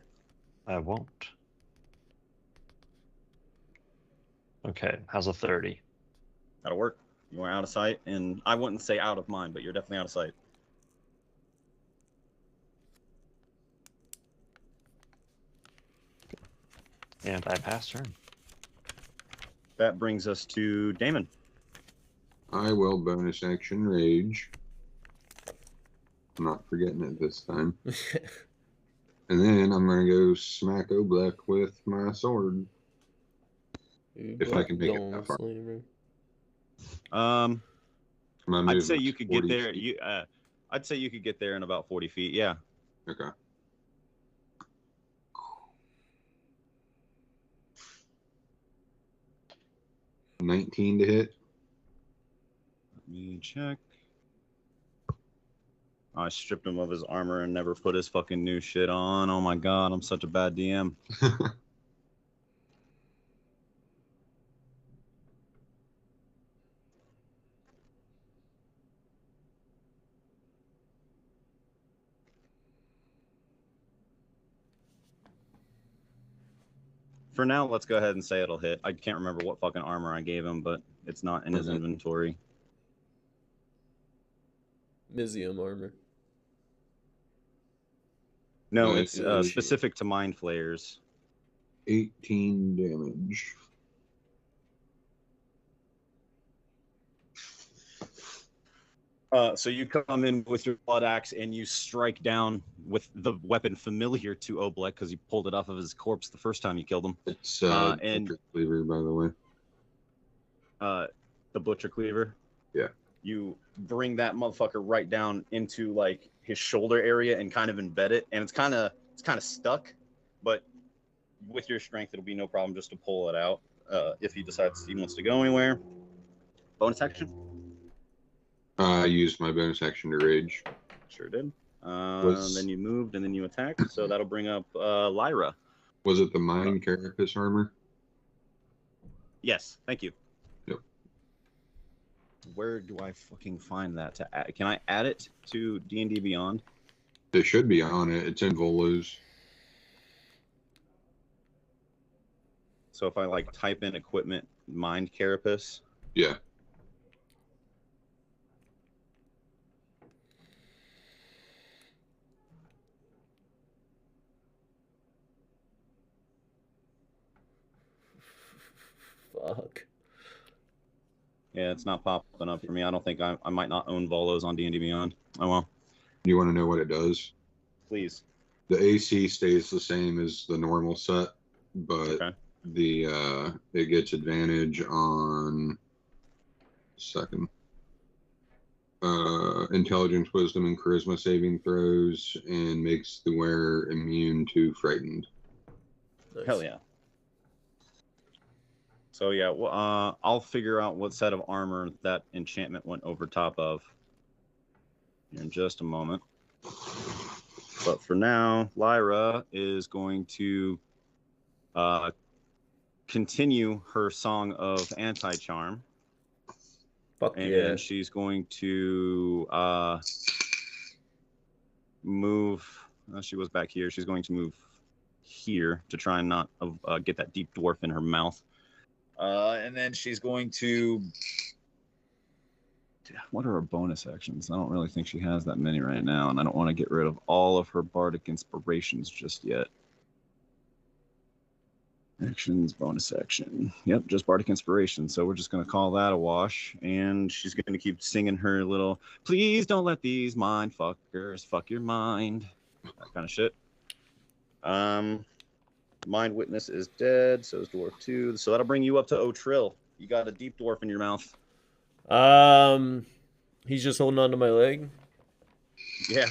I won't. Okay, how's a 30? That'll work. You are out of sight, and I wouldn't say out of mind, but you're definitely out of sight. And I pass turn. That brings us to Damon. I will bonus action rage. I'm not forgetting it this time. And then I'm going to go smack Oblek with my sword. If I can make it that far. I'd say you could get 40 there. feet. I'd say you could get there in about 40 feet. Yeah. Okay. $19 to hit. Let me check. I stripped him of his armor and never put his fucking new shit on. Oh my god, I'm such a bad DM. For now, let's go ahead and say it'll hit. I can't remember what fucking armor I gave him, but it's not in his inventory. Mizium armor. No, it's specific to mind flayers. 18 damage. So you come in with your blood axe and you strike down with the weapon familiar to Oblek because you pulled it off of his corpse the first time you killed him. It's and Butcher Cleaver, by the way. The Butcher Cleaver. Yeah. You bring that motherfucker right down into like his shoulder area and kind of embed it, and it's kind of stuck, but with your strength, it'll be no problem just to pull it out if he decides he wants to go anywhere. Bonus action. I used my bonus action to rage. Sure did. Then you moved and then you attacked. So that'll bring up Lyra. Was it the Mind Carapace armor? Yes, thank you. Yep. Where do I fucking find that to add? Can I add it to D&D Beyond? It should be on it. It's in Volo's. So if I like type in equipment Mind Carapace. Yeah. Fuck. Yeah, it's not popping up for me. I don't think I might not own Volos on D&D Beyond. Oh well. You want to know what it does? Please. The AC stays the same as the normal set, but Okay. It gets advantage on intelligence, wisdom, and charisma saving throws, and makes the wearer immune to frightened. Nice. Hell yeah. So yeah, well, I'll figure out what set of armor that enchantment went over top of in just a moment. But for now, Lyra is going to continue her song of anti-charm. Fuck and yeah. she's going to move. She was back here. She's going to move here to try and not get that deep dwarf in her mouth. And then she's going to. What are her bonus actions? I don't really think she has that many right now, and I don't want to get rid of all of her bardic inspirations just yet. Actions, bonus action. Yep, just bardic inspiration. So we're just going to call that a wash. And she's going to keep singing her little, please don't let these mind fuckers fuck your mind. That kind of shit. Mind Witness is dead. So is Dwarf 2. So that'll bring you up to O'Trill. You got a deep dwarf in your mouth. He's just holding on to my leg. Yeah.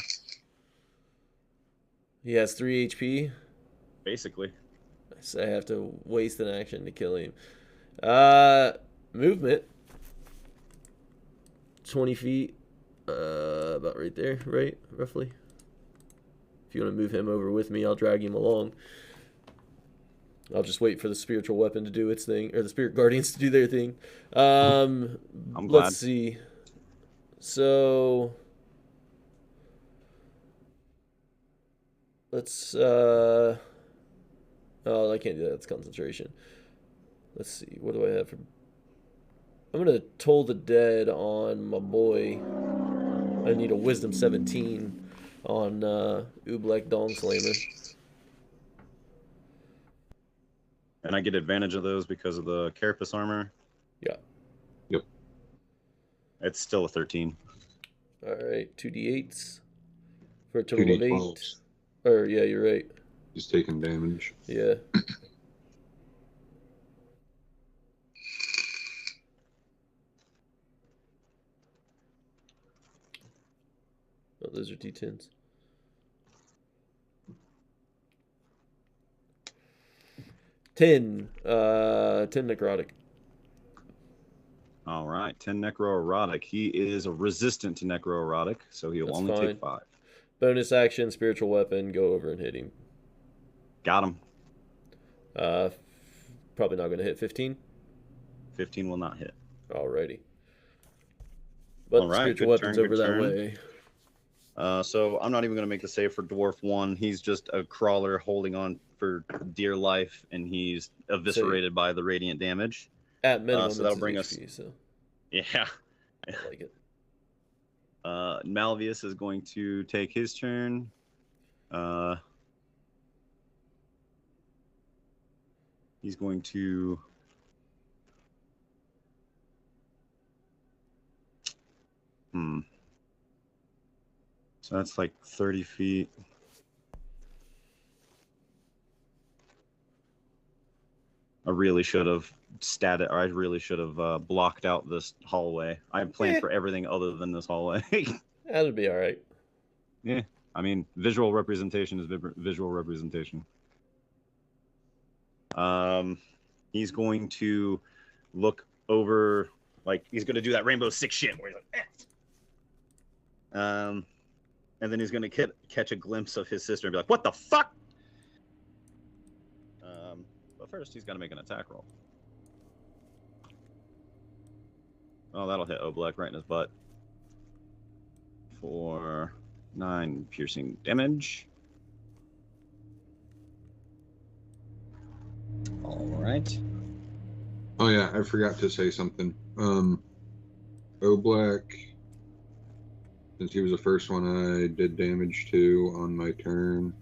He has 3 HP. Basically. So I have to waste an action to kill him. Movement. 20 feet. About right there, right? Roughly. If you want to move him over with me, I'll drag him along. I'll just wait for the spiritual weapon to do its thing, or the spirit guardians to do their thing. I'm glad. Let's see. So let's oh, I can't do that. It's concentration. Let's see. What do I have for? I'm gonna toll the dead on my boy. I need a wisdom 17 on Oblek Dongslammer. And I get advantage of those because of the carapace armor. Yeah. Yep. It's still a 13. All right, 2d8s for a total of 8. Or yeah, you're right. He's taking damage. Yeah. Oh, those are D10s. 10. 10 necrotic. All right, 10 necroerotic. He is resistant to necroerotic, so he'll That's only fine. take 5. Bonus action, spiritual weapon, go over and hit him. Got him. Probably not going to hit 15. 15 will not hit. Alrighty. But All right, spiritual good weapon's turn, over good that turn. way. So I'm not even going to make the save for Dwarf 1. He's just a crawler holding on for dear life, and he's eviscerated by the radiant damage. At minimum, so that'll it's bring HP, us. So Yeah. I like it. Malvius is going to take his turn. He's going to. So that's like 30 feet. I really should have I really should have blocked out this hallway. I planned for everything other than this hallway. That'll be all right. Yeah, I mean, visual representation is visual representation. He's going to look over, like he's going to do that Rainbow Six shit where he's like, eh. And then he's going to catch a glimpse of his sister and be like, "What the fuck?" But first, he's got to make an attack roll. Oh, that'll hit Oblek right in his butt. For 9 piercing damage. All right. Oh yeah, I forgot to say something. Oblek, since he was the first one I did damage to on my turn,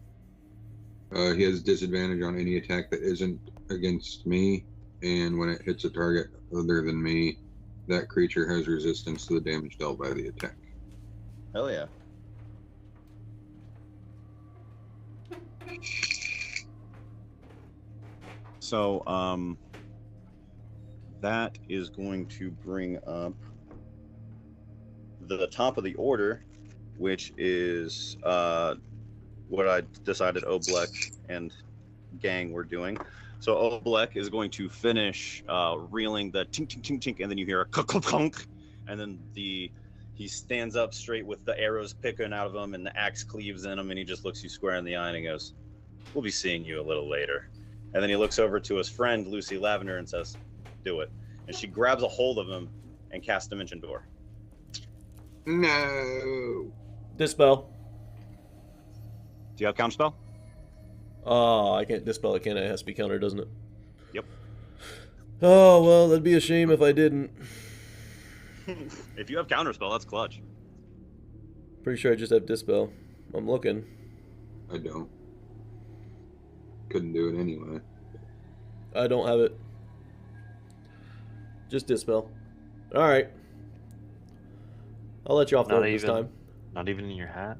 he has disadvantage on any attack that isn't against me, and when it hits a target other than me, that creature has resistance to the damage dealt by the attack. Hell yeah. So, that is going to bring up the top of the order, which is what I decided Oblek and gang were doing. So Oblek is going to finish reeling the tink, tink, tink, tink, and then you hear a clunk, and then he stands up straight with the arrows picking out of him and the axe cleaves in him, and he just looks you square in the eye and he goes, "We'll be seeing you a little later." And then he looks over to his friend, Lucy Lavender, and says, "Do it." And she grabs a hold of him and casts Dimension Door. No. Dispel. Do you have Counterspell? Oh, I can't dispel it, can I? It has to be counter, doesn't it? Yep. Oh, well, that'd be a shame if I didn't. If you have Counterspell, that's clutch. Pretty sure I just have dispel. I'm looking. I don't. Couldn't do it anyway. I don't have it. Just dispel. Alright. I'll let you off the hook this time. Not even in your hat?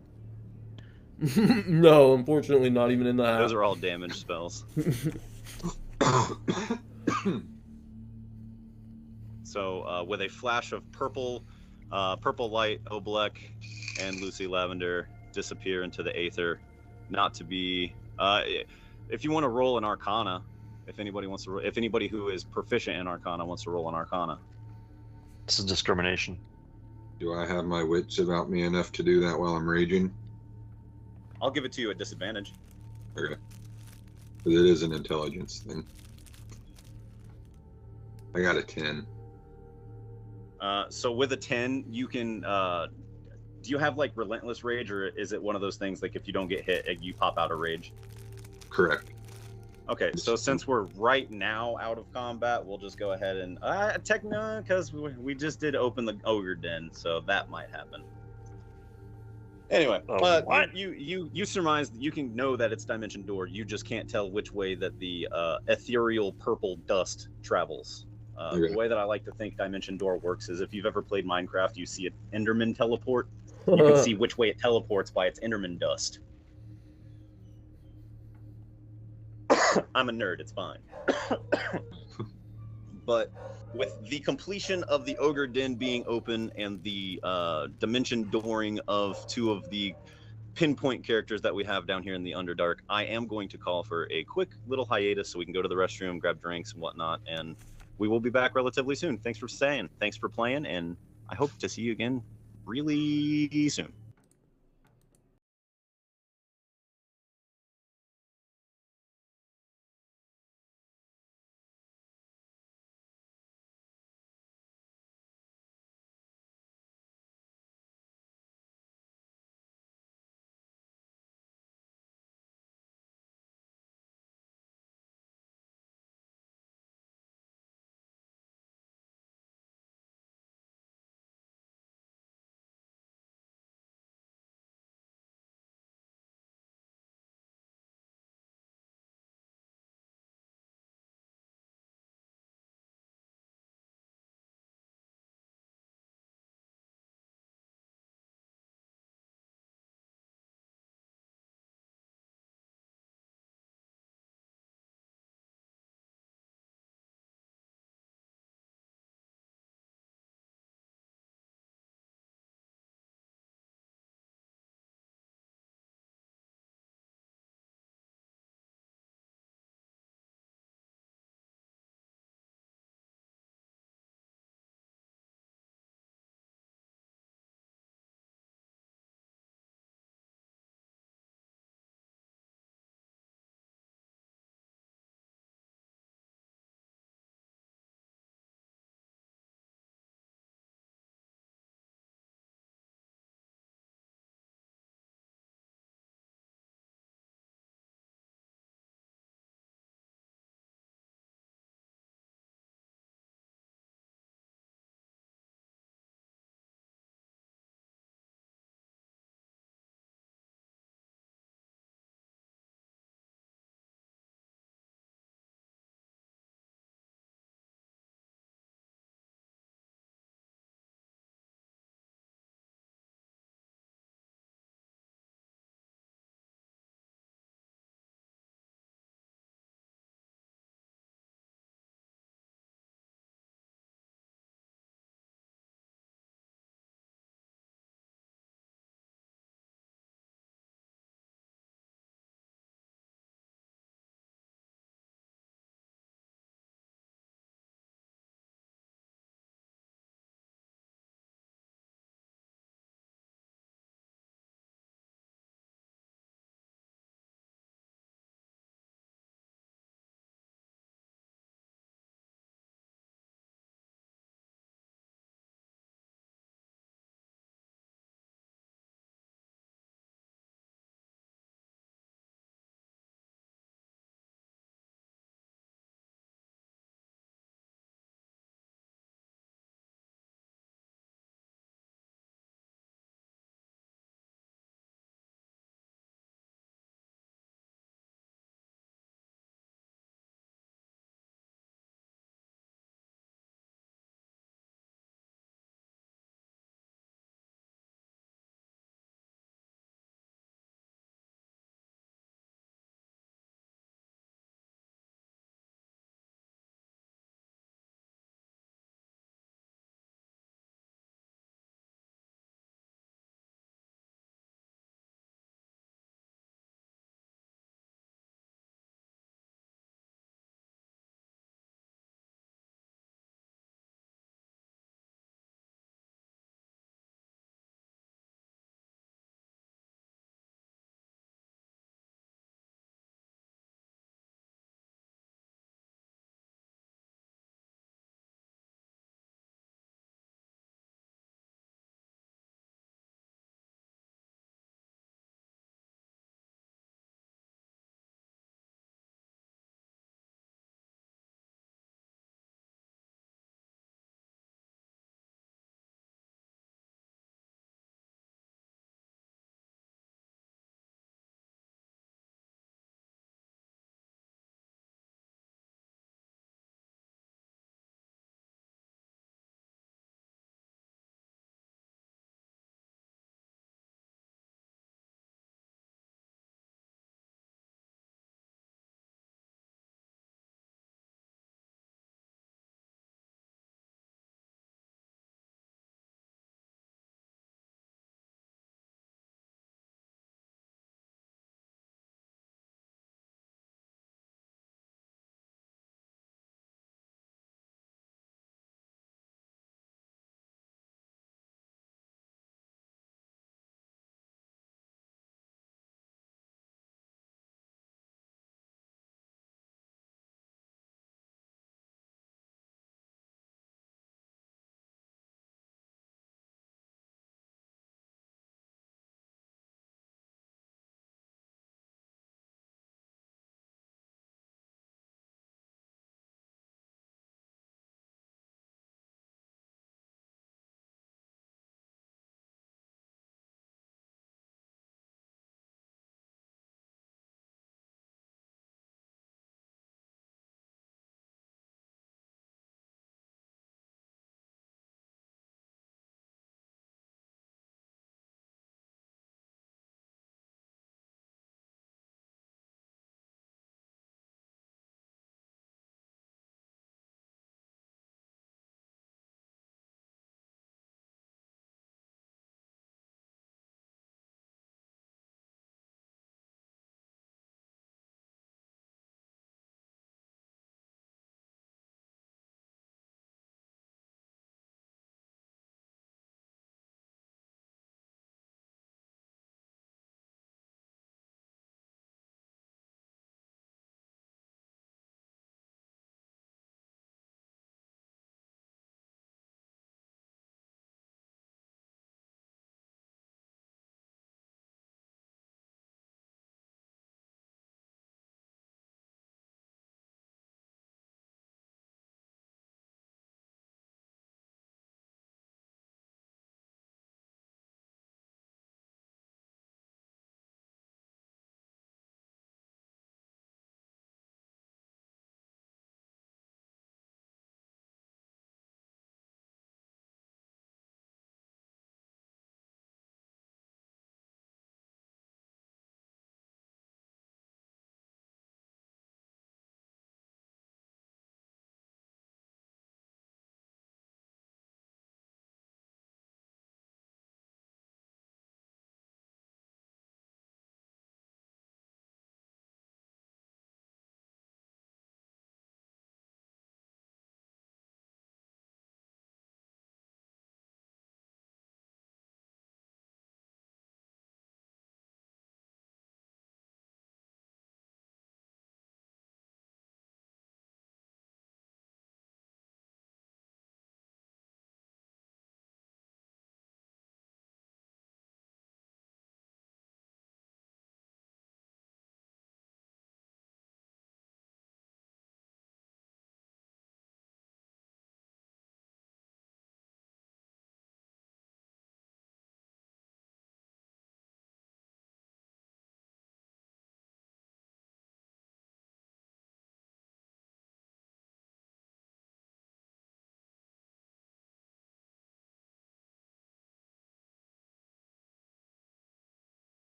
No, unfortunately not even in the hat. Those are all damage spells. So with a flash of purple light, Oblek and Lucy Lavender disappear into the aether. Not to be... if you want to roll an Arcana, if anybody who is proficient in Arcana wants to roll an Arcana. This is discrimination. Do I have my wits about me enough to do that while I'm raging? I'll give it to you at disadvantage. Okay. Because it is an intelligence thing. I got a 10. So with a 10, you can... do you have like Relentless Rage, or is it one of those things like if you don't get hit, you pop out of rage? Correct. Okay, so since we're right now out of combat, we'll just go ahead and because we just did open the ogre den, so that might happen. Anyway, you surmise that you can know that it's Dimension Door. You just can't tell which way that the ethereal purple dust travels. Okay. The way that I like to think Dimension Door works is if you've ever played Minecraft, you see an Enderman teleport. You can see which way it teleports by its Enderman dust. I'm a nerd. It's fine. But with the completion of the Ogre Den being open and the dimension dooring of 2 of the pinpoint characters that we have down here in the Underdark, I am going to call for a quick little hiatus so we can go to the restroom, grab drinks and whatnot, and we will be back relatively soon. Thanks for staying. Thanks for playing, and I hope to see you again really soon.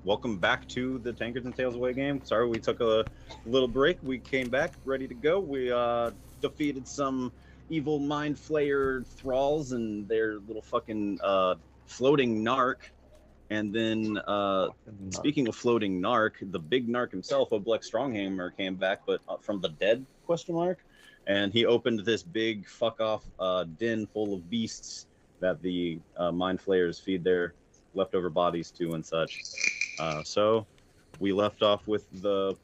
welcome back to the Tankards and Tales Away game. Sorry, we took a little break. We came back ready to go. We defeated some evil mind flayer thralls and their little fucking floating narc. And then, speaking of floating narc, the big narc himself, Oblek Stronghammer, came back, but from the dead, ? And he opened this big fuck-off den full of beasts that the mind flayers feed their leftover bodies to and such. So we left off with the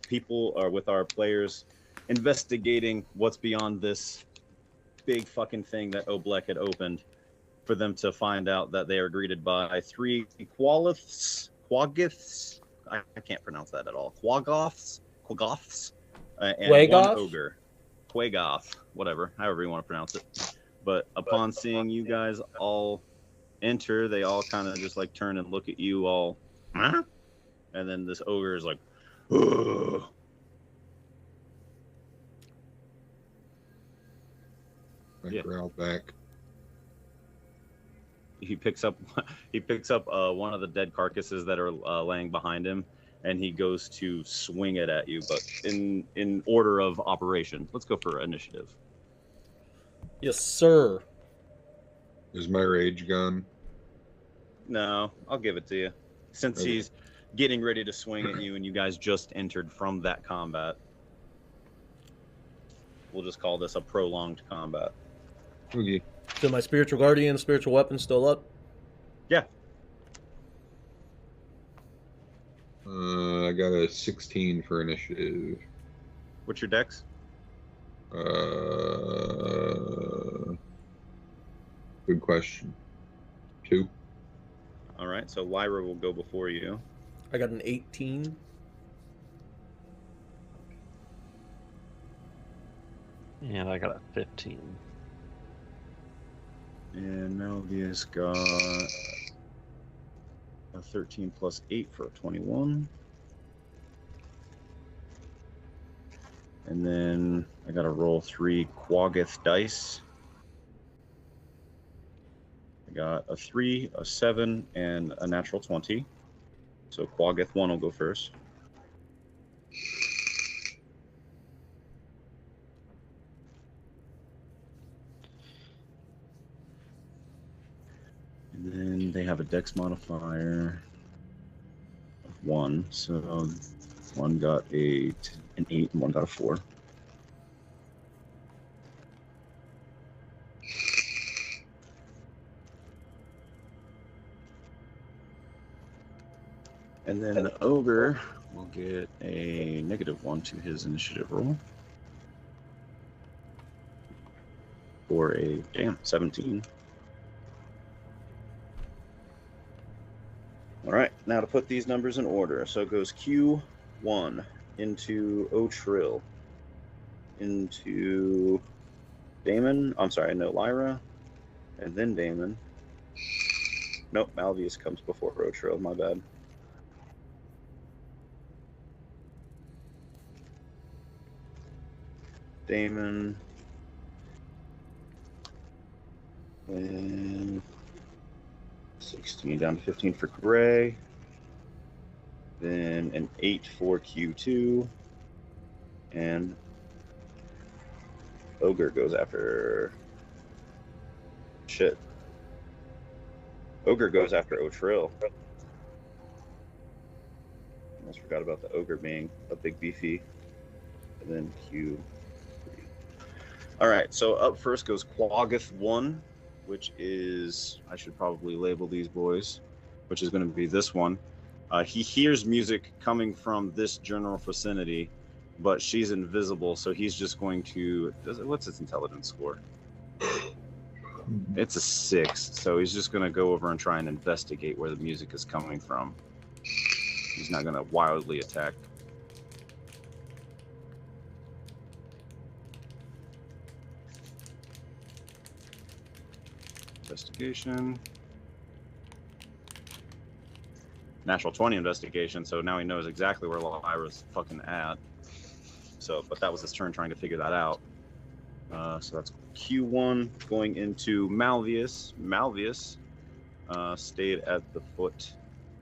people, or with our players, investigating what's beyond this big fucking thing that Oblek had opened, for them to find out that they are greeted by 3 quaggoths. I can't pronounce that at all. Quaggoths, and Quaggoth? 1 ogre. Quaggoth, whatever, however you want to pronounce it. But upon seeing you guys all enter, they all kind of just like turn and look at you all, huh? And then this ogre is like, ugh. I growl back. He picks up one of the dead carcasses that are laying behind him, and he goes to swing it at you, but in order of operation. Let's go for initiative. Yes, sir. Is my rage gone? No, I'll give it to you. Since Okay. he's getting ready to swing at you and you guys just entered from that combat. We'll just call this a prolonged combat. Okay. So my spiritual guardian, spiritual weapon still up? Yeah. I got a 16 for initiative. What's your dex? Good question. 2. All right, so Lyra will go before you. I got an 18. And I got a 15. And Melvius got a 13 plus 8 for a 21. And then I got to roll 3 Quaggoth dice. I got a 3, a 7, and a natural 20. So Quaggoth 1 will go first. And then they have a dex modifier of 1. So one got an 8 and one got a 4. And then the ogre will get a -1 to his initiative roll. For a, 17. All right, now to put these numbers in order. So it goes Q1 into O'Trill, into Damon. I'm sorry, no, Lyra, and then Damon. Nope, Malvius comes before O'Trill, my bad. Damon. And 16 down to 15 for Gray. Then an 8 for Q2. And Ogre goes after... Shit. Ogre goes after O'Trill. Almost forgot about the Ogre being a big beefy. And then Q3. Alright, so up first goes Quaggoth 1, which is, I should probably label these boys, which is going to be this one. He hears music coming from this general vicinity, but she's invisible, so he's just going to... What's its intelligence score? It's a 6, so he's just going to go over and try and investigate where the music is coming from. He's not going to wildly attack. Investigation. Natural 20 investigation, so now he knows exactly where Lyra's fucking at. So, but that was his turn trying to figure that out. So that's Q1 going into Malvius. Malvius stayed at the foot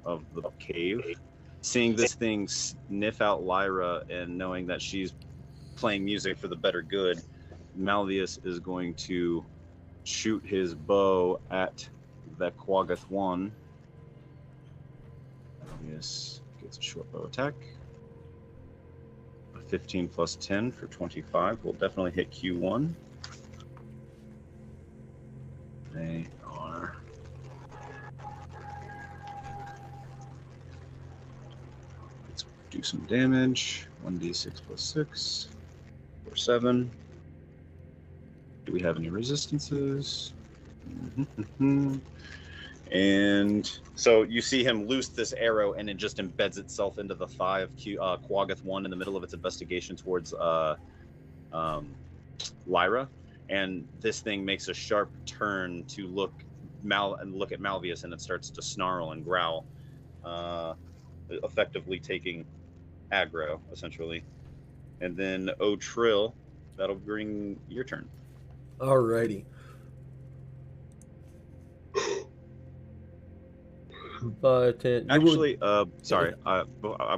of the cave. Seeing this thing sniff out Lyra and knowing that she's playing music for the better good, Malvius is going to shoot his bow at the Quaggoth one. Malvius gets a short bow attack. 15 plus 10 for 25 will definitely hit Q1. They are... Let's do some damage. 1d6 plus 6 for 7. Do we have any resistances? And so you see him loose this arrow, and it just embeds itself into the thigh of Quaggoth 1 in the middle of its investigation towards Lyra. And this thing makes a sharp turn to look at Malvius, and it starts to snarl and growl, effectively taking aggro, essentially. And then Trill, that'll bring your turn. Alrighty. 5, 10. Actually, sorry, I'm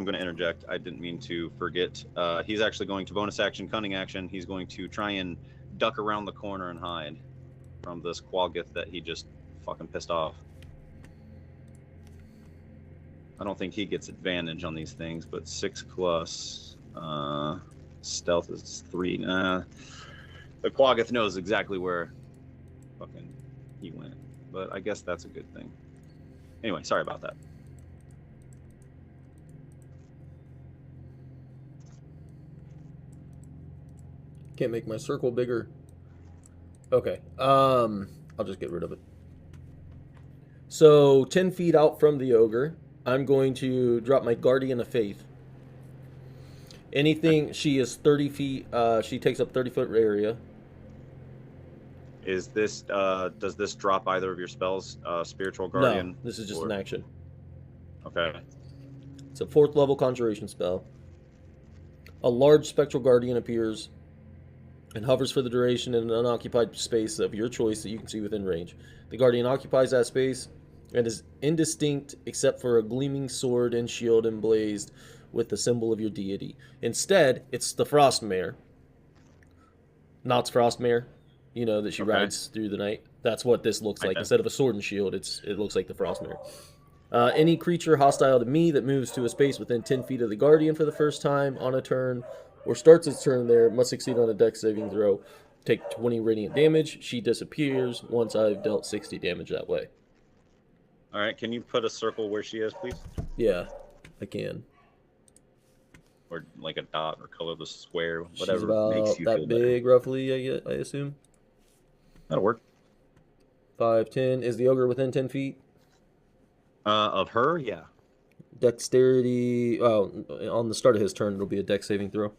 going to interject. I didn't mean to forget. He's actually going to bonus action, cunning action. He's going to try and duck around the corner and hide from this Quaggoth that he just fucking pissed off. I don't think he gets advantage on these things, but 6 plus stealth is 3. The Quaggoth knows exactly where fucking he went, but I guess that's a good thing. Anyway, sorry about that. Can't make my circle bigger. Okay. I'll just get rid of it. So 10 feet out from the ogre, I'm going to drop my Guardian of Faith. Anything, she is 30 feet, she takes up 30-foot area. Is this, does this drop either of your spells, Spiritual Guardian? No, this is just an action. Okay. It's a 4th level conjuration spell. A large spectral guardian appears and hovers for the duration in an unoccupied space of your choice that you can see within range. The guardian occupies that space and is indistinct except for a gleaming sword and shield emblazed with the symbol of your deity. Instead, it's the Frostmare. Knott's Frostmare. You know, that she rides through the night. That's what this looks like. Instead of a sword and shield, it looks like the Frostmare. Any creature hostile to me that moves to a space within 10 feet of the Guardian for the first time on a turn, or starts its turn there, must succeed on a dex saving throw. Take 20 radiant damage. She disappears once I've dealt 60 damage that way. All right, can you put a circle where she is, please? Yeah, I can. Or like a dot, or color the square, whatever She's about makes you that feel big, better. roughly, I assume. That'll work. 5, 10. Is the ogre within 10 feet? Of her, yeah. Dexterity. Oh, on the start of his turn, it'll be a dex saving throw.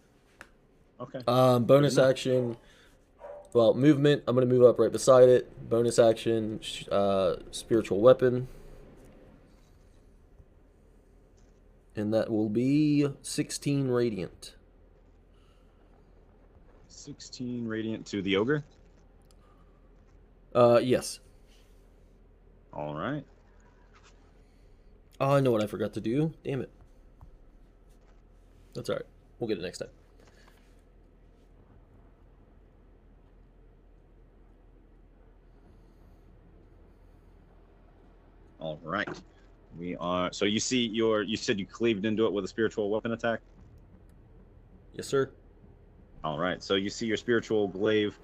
Okay. Bonus action. Well, movement. I'm going to move up right beside it. Bonus action. Spiritual weapon. And that will be 16 radiant. 16 radiant to the ogre? Yes. All right. Oh, I know what I forgot to do. Damn it. That's all right. We'll get it next time. All right. We are. So you see you said you cleaved into it with a spiritual weapon attack? Yes, sir. All right. So you see your spiritual glaive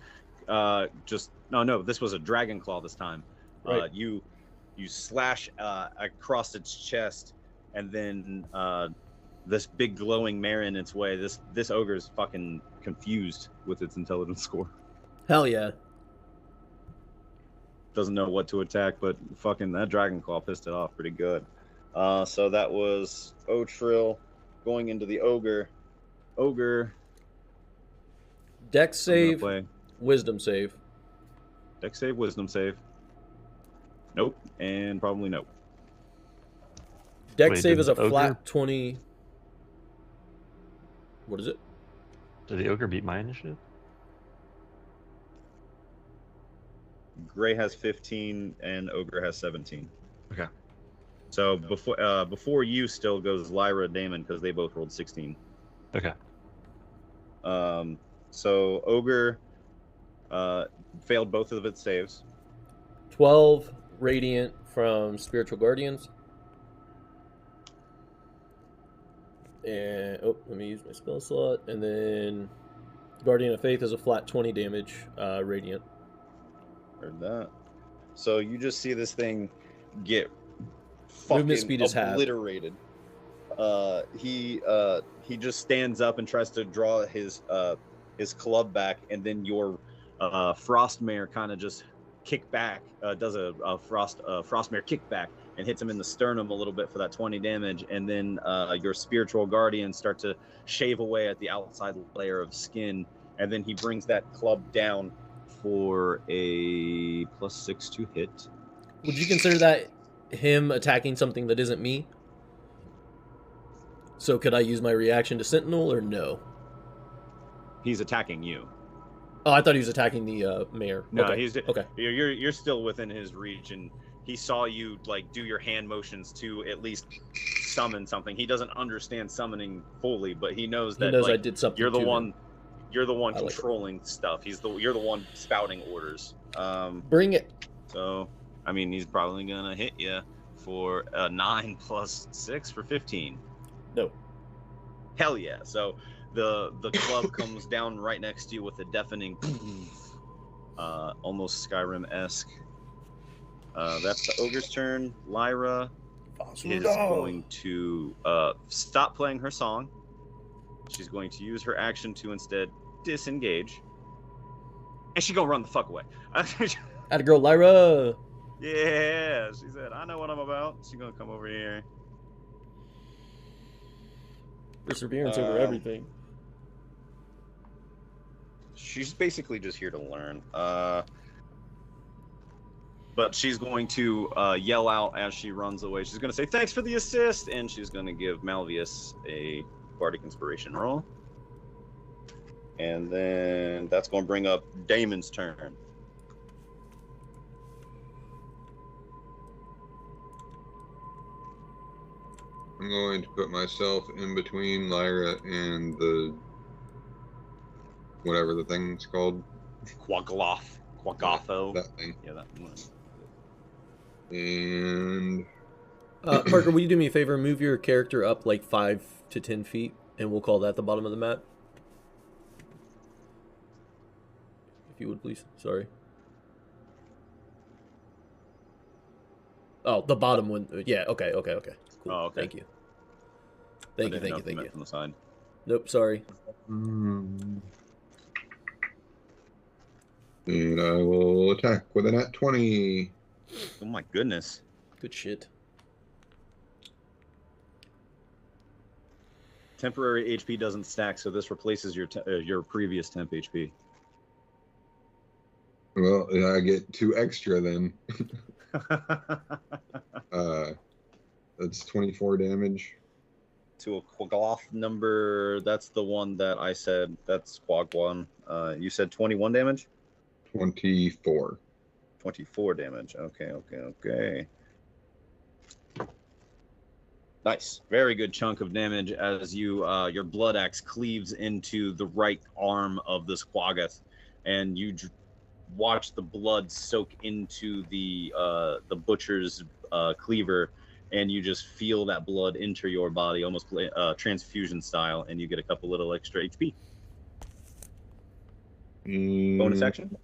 no, this was a dragon claw this time. Right. You slash across its chest, and then this big glowing mare in its way. This ogre is fucking confused with its intelligence score. Hell yeah. Doesn't know what to attack, but fucking that dragon claw pissed it off pretty good. So that was Trill going into the ogre. Dex save, wisdom save. Dex save, wisdom save. Nope, and probably nope. Dex save is a flat 20. What is it? Did the ogre beat my initiative? Gray has 15 and ogre has 17. Okay. So before you still goes Lyra, Damon, because they both rolled 16. Okay. So Ogre failed both of its saves. 12 radiant from spiritual guardians. And let me use my spell slot. And then Guardian of Faith is a flat 20 damage radiant. Heard that. So you just see this thing get Movement fucking speed is halved. obliterated. He just stands up and tries to draw his club back, and then your Frostmare kind of just kick back, does a Frostmare kickback and hits him in the sternum a little bit for that 20 damage, and then your spiritual guardians start to shave away at the outside layer of skin, and then he brings that club down for a +6 to hit. Would you consider that him attacking something that isn't me? So could I use my reaction to Sentinel or no? He's attacking you. Oh, I thought he was attacking the mayor. No, okay. he's okay. You're still within his reach, and he saw you like do your hand motions to at least summon something. He doesn't understand summoning fully, but he knows that I did something. You're the to one. him. You're the one I like controlling stuff. You're the one spouting orders. Bring it. So, I mean, he's probably gonna hit you for 9 + 6 for 15. No. Hell yeah! So the club comes down right next to you with a deafening, almost Skyrim-esque. That's the ogre's turn. Lyra is going to stop playing her song. She's going to use her action to instead disengage. And she's going to run the fuck away. Atta girl, Lyra! Yeah, she said, I know what I'm about. She's going to come over here. Perseverance over everything. She's basically just here to learn. But she's going to yell out as she runs away. She's going to say, thanks for the assist! And she's going to give Malvius a Bardic Inspiration roll. And then that's going to bring up Damon's turn. I'm going to put myself in between Lyra and the whatever the thing's called. Quagotho. That thing. Yeah, that one. And Parker, will you do me a favor? Move your character up like 5 to 10 feet, and we'll call that the bottom of the map. If you would, please. Sorry. Oh, the bottom one. Yeah, okay. Cool. Oh, okay. Thank you. Thank you. From the side. Nope, sorry. and I will attack with a nat 20. Oh my goodness. Good shit. Temporary HP doesn't stack, so this replaces your previous temp HP. Well, I get 2 extra then. That's 24 damage. To a Quagloth number, that's the one that I said. That's Quag 1. You said 21 damage? 24. 24 damage. Okay. Nice. Very good chunk of damage as your blood axe cleaves into the right arm of this Quaggoth, and you watch the blood soak into the butcher's cleaver, and you just feel that blood enter your body, almost transfusion style, and you get a couple little extra HP. Bonus action?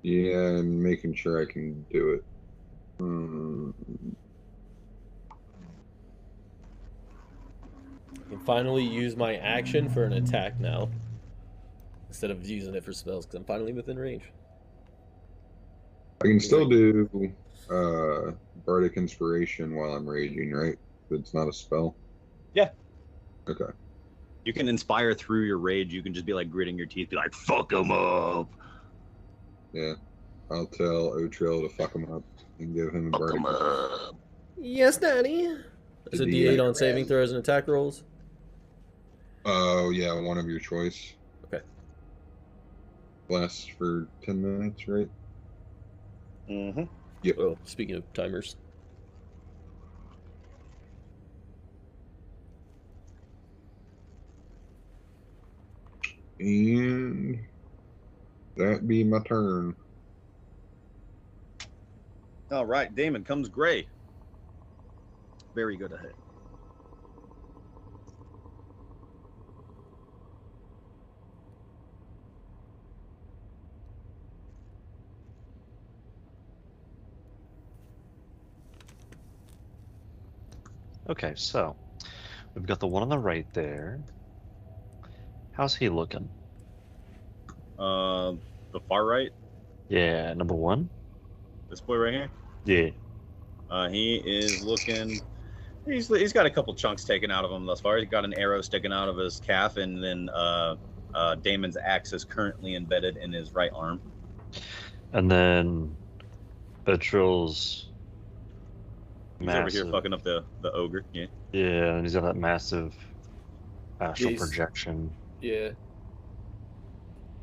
Yeah, I'm making sure I can do it. I can finally use my action for an attack now, instead of using it for spells, because I'm finally within range. I can still do Bardic Inspiration while I'm raging, right? It's not a spell? Yeah. Okay. You can inspire through your rage. You can just be like gritting your teeth, be like, fuck him up. Yeah. I'll tell Otrill to fuck him up and give him a Bardic. Yes, Daddy. There's a D8 on saving throws and attack rolls. Oh, yeah, one of your choice. Okay. Lasts for 10 minutes, right? Mm-hmm. Yep. Oh, speaking of timers. And that be my turn. All right, Damon comes Gray. Very good ahead. Okay, so we've got the one on the right there. How's he looking? The far right, Yeah, number one. this boy right here. Yeah. He is looking. He's got a couple chunks taken out of him thus far. He's got an arrow sticking out of his calf, and then Damon's axe is currently embedded in his right arm. And then Betrill's He's over here fucking up the ogre. Yeah. Yeah, and he's got that massive astral Jeez. projection. Yeah.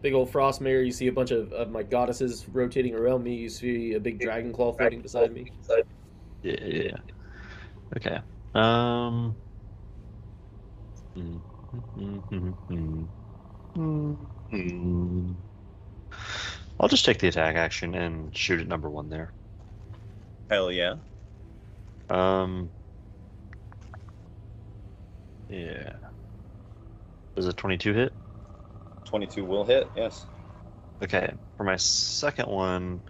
Big old frost mirror. You see a bunch of my goddesses rotating around me. You see a big dragon claw floating beside me. Yeah. Okay. I'll just take the attack action and shoot at number one there. Hell yeah. Yeah. Does a 22 hit? 22 will hit. Yes. Okay. For my second one,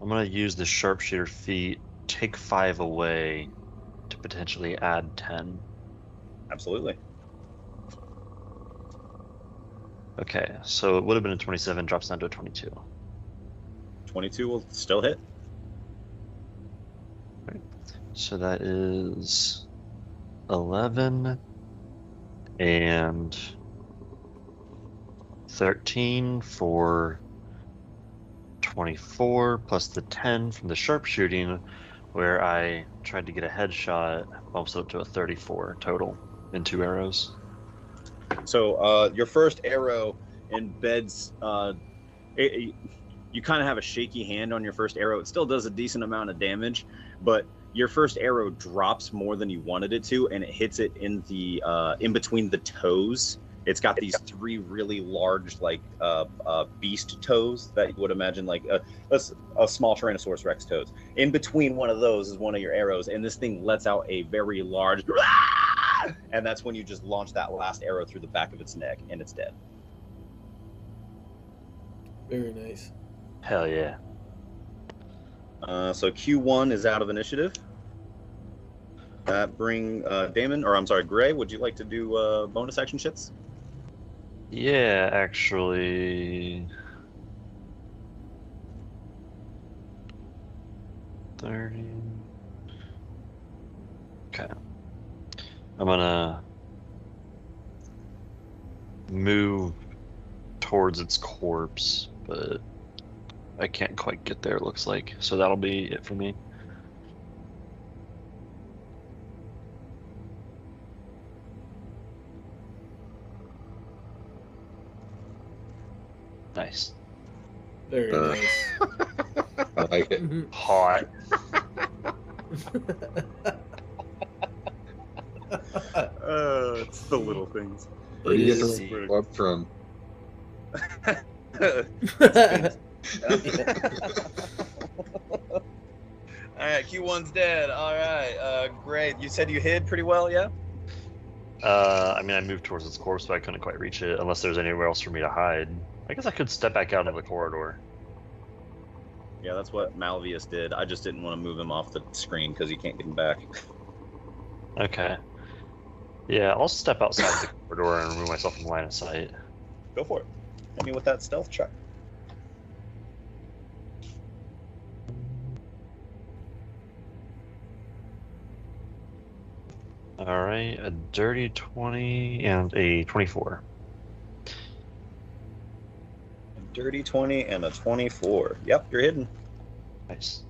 I'm gonna use the sharpshooter feat, take 5 away to potentially add 10. Absolutely. Okay, so it would have been a 27, drops down to a 22. 22 will still hit. So that is 11 and 13 for 24, plus the 10 from the sharpshooting, where I tried to get a headshot, bumps it up to a 34 total in 2 arrows. So your first arrow embeds. You kind of have a shaky hand on your first arrow. It still does a decent amount of damage, but your first arrow drops more than you wanted it to, and it hits it in the in between the toes. It's got these 3 really large, like beast toes that you would imagine like a small Tyrannosaurus Rex toes. In between one of those is one of your arrows, and this thing lets out a very large, and that's when you just launch that last arrow through the back of its neck, and it's dead. Very nice. Hell yeah. So Q1 is out of initiative. That bring Damon, or I'm sorry, Gray, would you like to do bonus action shits? Yeah, actually. 30. Okay. I'm gonna move towards its corpse, but I can't quite get there, it looks like. So that'll be it for me. Nice. Very nice. I like it. Hot. It's the little things. Where do you get It the club from? All right, Q1's dead. All right, great. You said you hid pretty well, yeah? I mean, I moved towards its corpse, but I couldn't quite reach it unless there's anywhere else for me to hide. I guess I could step back out into the corridor. Yeah, that's what Malvius did. I just didn't want to move him off the screen because he can't get him back. Okay. Yeah, I'll step outside the corridor and remove myself from line of sight. Go for it. Hit me with that stealth check. Alright, a dirty 20 and a 24. A dirty 20 and a 24. Yep, you're hidden. Nice.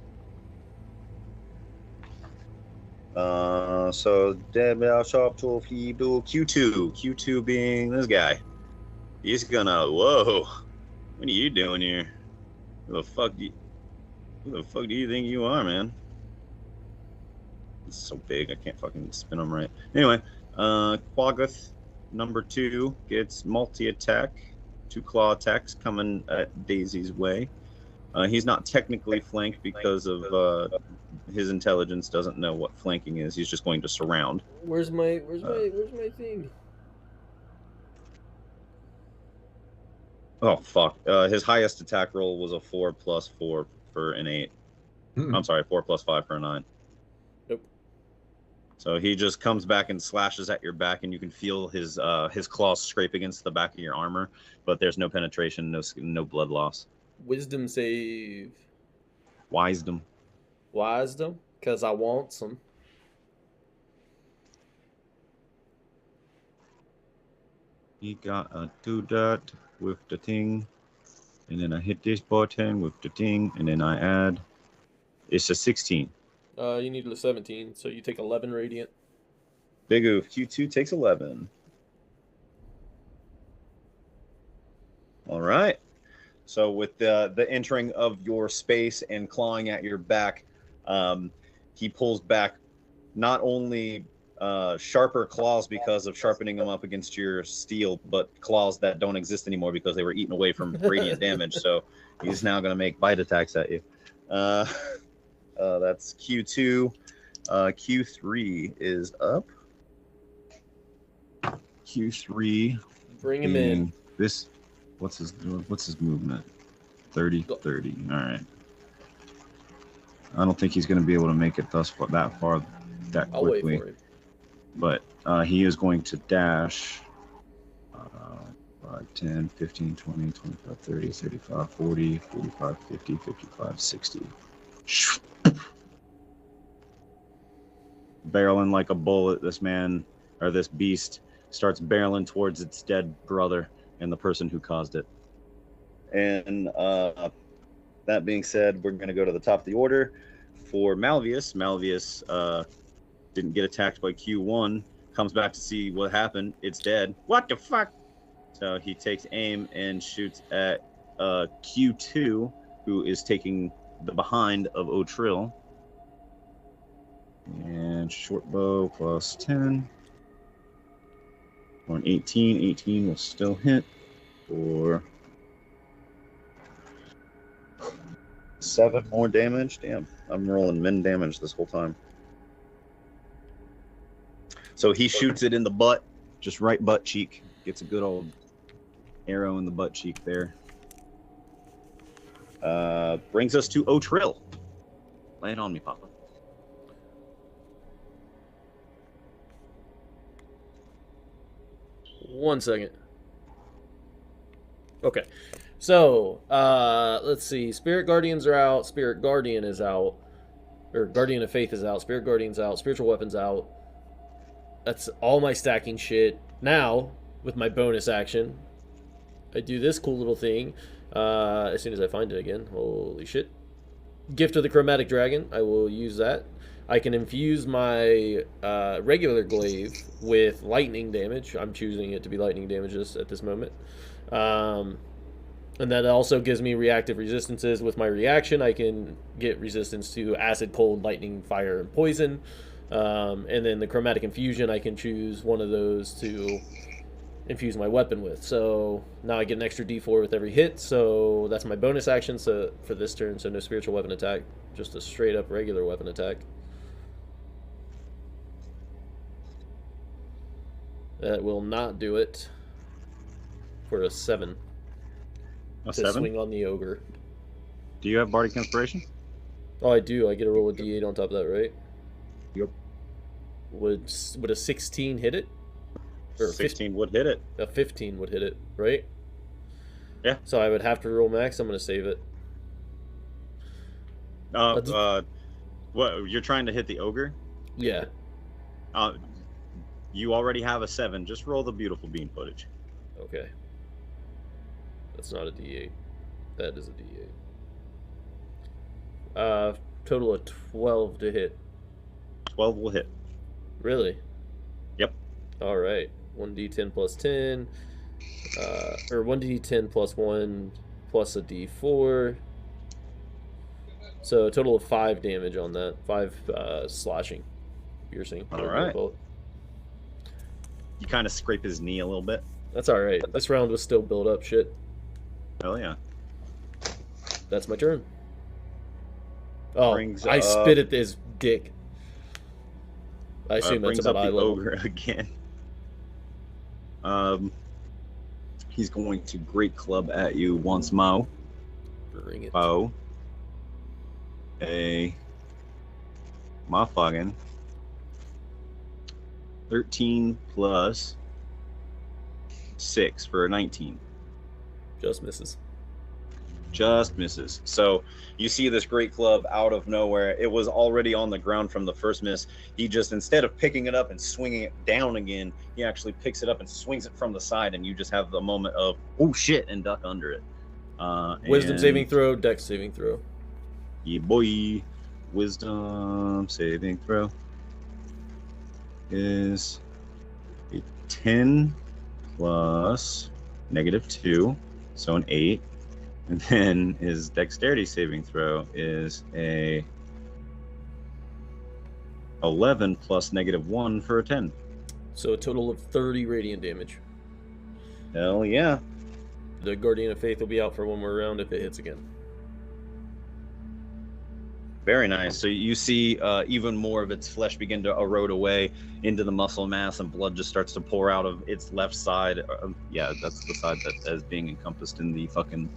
So dead sharp tool do Q2. Q2 being this guy. He's gonna whoa. What are you doing here? Who the fuck do you think you are, man? It's so big I can't fucking spin them right. Anyway, Quaggoth number 2 gets multi-attack 2 claw attacks coming at Daisy's way. He's not technically flanked because of his intelligence doesn't know what flanking is. He's just going to surround. Where's my thing? Oh fuck! His highest attack roll was a 4+4 for an 8. I'm sorry, 4+5 for a 9. Nope. So he just comes back and slashes at your back, and you can feel his claws scrape against the back of your armor, but there's no penetration, no blood loss. Wisdom save. Wisdom. Wisdom, because I want some. He got a 2 with the thing, and then I hit this button with the thing, and then I add. It's a 16. You need a 17, so you take 11 radiant. Big oof. Q2 takes 11. All right. So with the entering of your space and clawing at your back, he pulls back not only sharper claws because of sharpening them up against your steel, but claws that don't exist anymore because they were eaten away from radiant damage. So he's now going to make bite attacks at you. That's Q2. Q3 is up. Q3. Bring him in. This, what's his movement? 30. All right. I don't think he's going to be able to make it that far that quickly. I'll wait for him. But he is going to dash 5, 10, 15, 20, 25, 30, 35, 40, 45, 50, 55, 60. Barreling like a bullet, this beast starts barreling towards its dead brother and the person who caused it. And that being said, we're going to go to the top of the order for Malvius. Malvius didn't get attacked by Q1, comes back to see what happened. It's dead. What the fuck? So he takes aim and shoots at Q2, who is taking the behind of Otrill. And short bow plus 10. For an 18. 18 will still hit for 7 more damage. Damn, I'm rolling min damage this whole time. So he shoots it in the butt, just right butt cheek. Gets a good old arrow in the butt cheek there. Brings us to Otrill. Lay it on me, Papa. One second. Okay. So, let's see. Spirit Guardians are out. Spirit Guardian is out. Or Guardian of Faith is out. Spirit Guardian's out. Spiritual Weapon's out. That's all my stacking shit. Now, with my bonus action, I do this cool little thing. As soon as I find it again. Holy shit. Gift of the Chromatic Dragon. I will use that. I can infuse my regular glaive with lightning damage. I'm choosing it to be lightning damages at this moment. And that also gives me reactive resistances. With my reaction, I can get resistance to acid, cold, lightning, fire, and poison. And then the chromatic infusion, I can choose one of those to infuse my weapon with. So now I get an extra d4 with every hit. So that's my bonus action for this turn. So no spiritual weapon attack, just a straight up regular weapon attack. That will not do it for a 7. A to 7? Swing on the ogre. Do you have Bardic Inspiration? Oh, I do. I get a roll of d8 on top of that, right? Yep. Would a 16 hit it? Or 16 would hit it. A 15 would hit it, right? Yeah. So I would have to roll max. I'm going to save it. What, you're trying to hit the ogre? Yeah. You already have a 7. Just roll the beautiful bean footage. Okay. That's not a d8. That is a d8. Total of 12 to hit. 12 will hit. Really? Yep. All right. 1d10 plus 10. Or 1d10 plus 1 plus a d4. So a total of 5 damage on that. 5 slashing. Piercing. All right. You kind of scrape his knee a little bit. That's all right. This round was still build up shit. Hell yeah. That's my turn. Oh, Brings I up- spit at his dick. I assume that's brings about up eye the level. ogre again. He's going to great club at you once more. Bring it. Bow. A motherfucking 13 plus 6 for a 19. Just misses. Just misses. So you see this great club out of nowhere. It was already on the ground from the first miss. He just, instead of picking it up and swinging it down again, he actually picks it up and swings it from the side, and you just have the moment of, oh shit, and duck under it. Wisdom and- saving throw, dex saving throw. Yeah, boy. Wisdom saving throw is a 10 plus -2, so an 8. And then his dexterity saving throw is a 11 plus -1 for a 10. So a total of 30 radiant damage. Hell yeah. The Guardian of Faith will be out for one more round if it hits again. Very nice. So you see even more of its flesh begin to erode away into the muscle mass, and blood just starts to pour out of its left side. Yeah, that's the side that is being encompassed in the fucking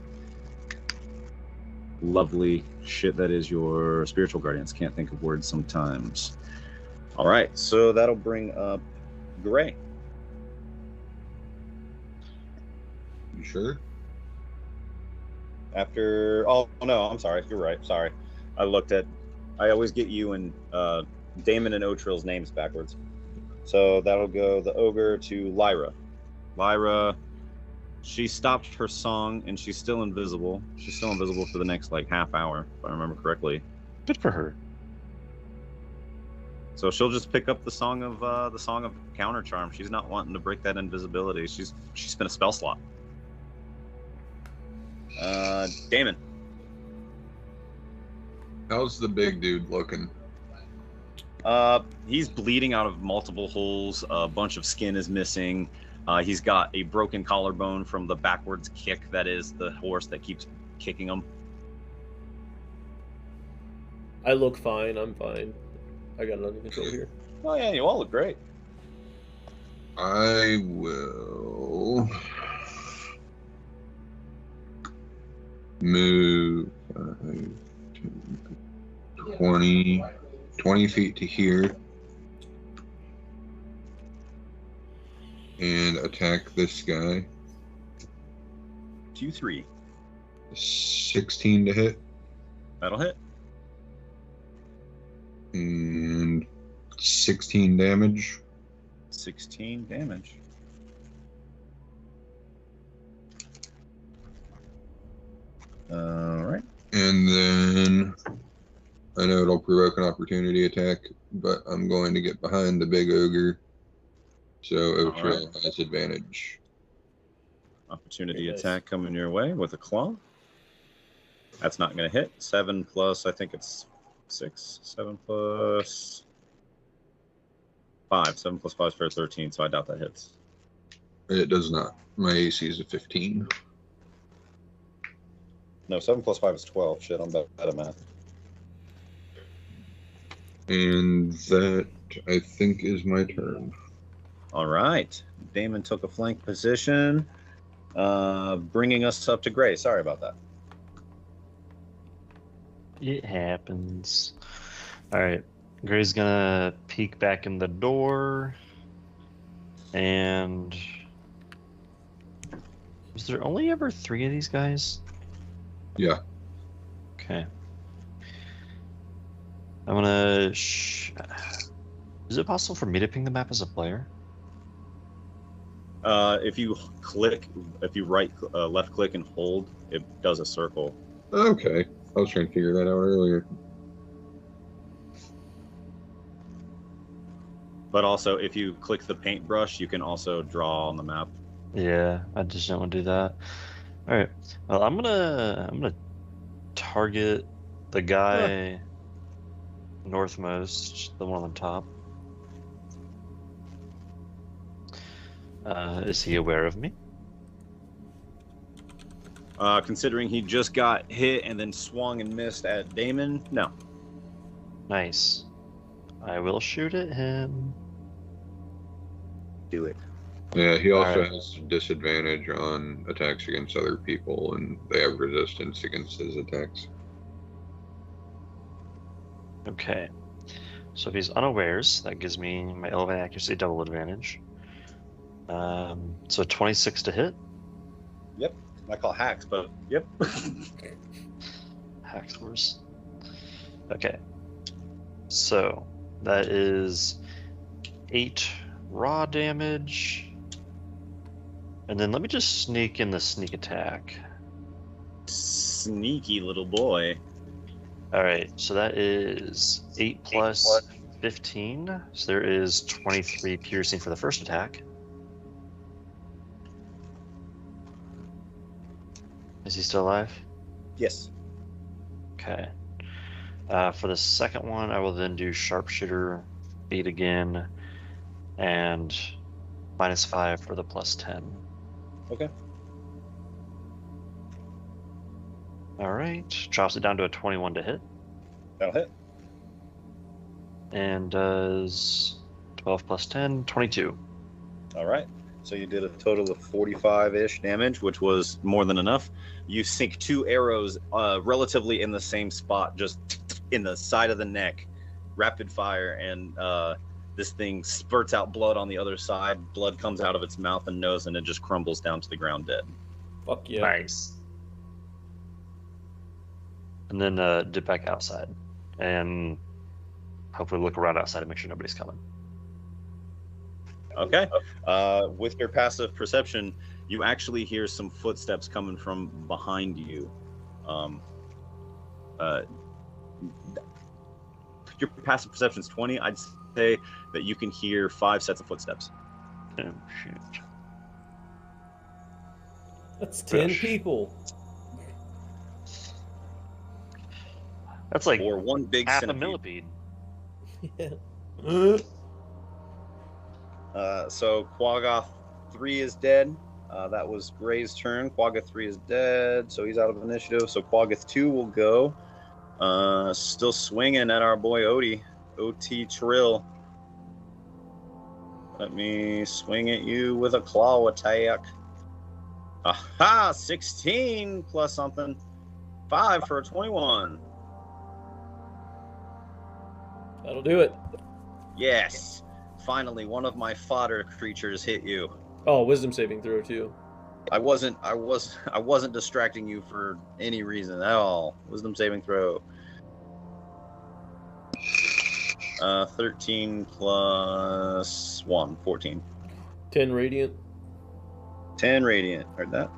lovely shit that is your spiritual guardians. Can't think of words sometimes. All right, so that'll bring up Gray. You sure? After, oh no, I'm sorry. You're right. Sorry. I always get you and Damon and Otrill's names backwards. So that'll go the ogre to Lyra. Lyra, she stopped her song and she's still invisible. She's still invisible for the next like half hour, if I remember correctly. Good for her. So she'll just pick up the song of Counter Charm. She's not wanting to break that invisibility. She's spent a spell slot. Damon. How's the big dude looking? He's bleeding out of multiple holes. A bunch of skin is missing. He's got a broken collarbone from the backwards kick that is the horse that keeps kicking him. I look fine. I'm fine. I got it under control here. Oh yeah, you all look great. I will move 20 feet to here and attack this guy. 2-3. 16 to hit That'll hit. and 16 damage. 16 damage. All right. And then I know it'll provoke an opportunity attack, but I'm going to get behind the big ogre, so Otrill has advantage. Opportunity Very nice. attack coming your way with a claw. That's not going to hit. 7 plus, I think it's 6. 7 plus 5. 7 plus 5 is for 13, so I doubt that hits. It does not. My AC is a 15. No, 7 plus 5 is 12. Shit, I'm bad at math. And that, I think, is my turn. All right. Damon took a flank position, bringing us up to Gray. Sorry about that. It happens. All right. Gray's gonna peek back in the door. And was there only ever 3 of these guys? Yeah. Okay. I'm gonna. Is it possible for me to ping the map as a player? If you left click and hold, it does a circle. Okay. I was trying to figure that out earlier. But also, if you click the paintbrush, you can also draw on the map. Yeah, I just don't want to do that. All right. Well, I'm gonna target the guy northmost, the one on top. Is he aware of me? Considering he just got hit and then swung and missed at Damon, no. Nice. I will shoot at him. Do it. Yeah, he also Alright. has disadvantage on attacks against other people, and they have resistance against his attacks. Okay. So if he's unawares, that gives me my elevated accuracy double advantage. So 26 to hit. Yep. I call hacks, but yep. Hacks worse. Okay. So that is 8 raw damage. And then let me just sneak in the sneak attack. Sneaky little boy. Alright, so that is 8 plus 15. So there is 23 piercing for the first attack. Is he still alive? Yes. Okay. For the second one, I will then do sharpshooter 8 again, and -5 for the +10. Okay. All right. Drops it down to a 21 to hit, That'll hit. and does 12 plus 10, 22. All right. So you did a total of 45-ish damage, which was more than enough. You sink 2 arrows relatively in the same spot, just in the side of the neck, rapid fire, and this thing spurts out blood on the other side. Blood comes out of its mouth and nose, and it just crumbles down to the ground dead. Fuck yeah. Nice. And then dip back outside, and hopefully look around outside and make sure nobody's coming. Okay. With your passive perception, you actually hear some footsteps coming from behind you. Your passive perception is 20. I'd say that you can hear 5 sets of footsteps. Oh, shoot. That's 10 Gosh. people. That's like Or one big half centipede. a millipede. Yeah. So Quaggoth 3 is dead. That was Gray's turn. Quaggoth 3 is dead, so he's out of initiative. So Quaggoth 2 will go. Still swinging at our boy Odie. OT Trill. Let me swing at you with a claw attack. Aha! 16 plus something. 5 for a 21. That'll do it. Yes. Finally, one of my fodder creatures hit you. Oh, wisdom saving throw too. I wasn't distracting you for any reason at all. Wisdom saving throw. 13 plus 1, 14. 10 radiant. 10 radiant. Heard that?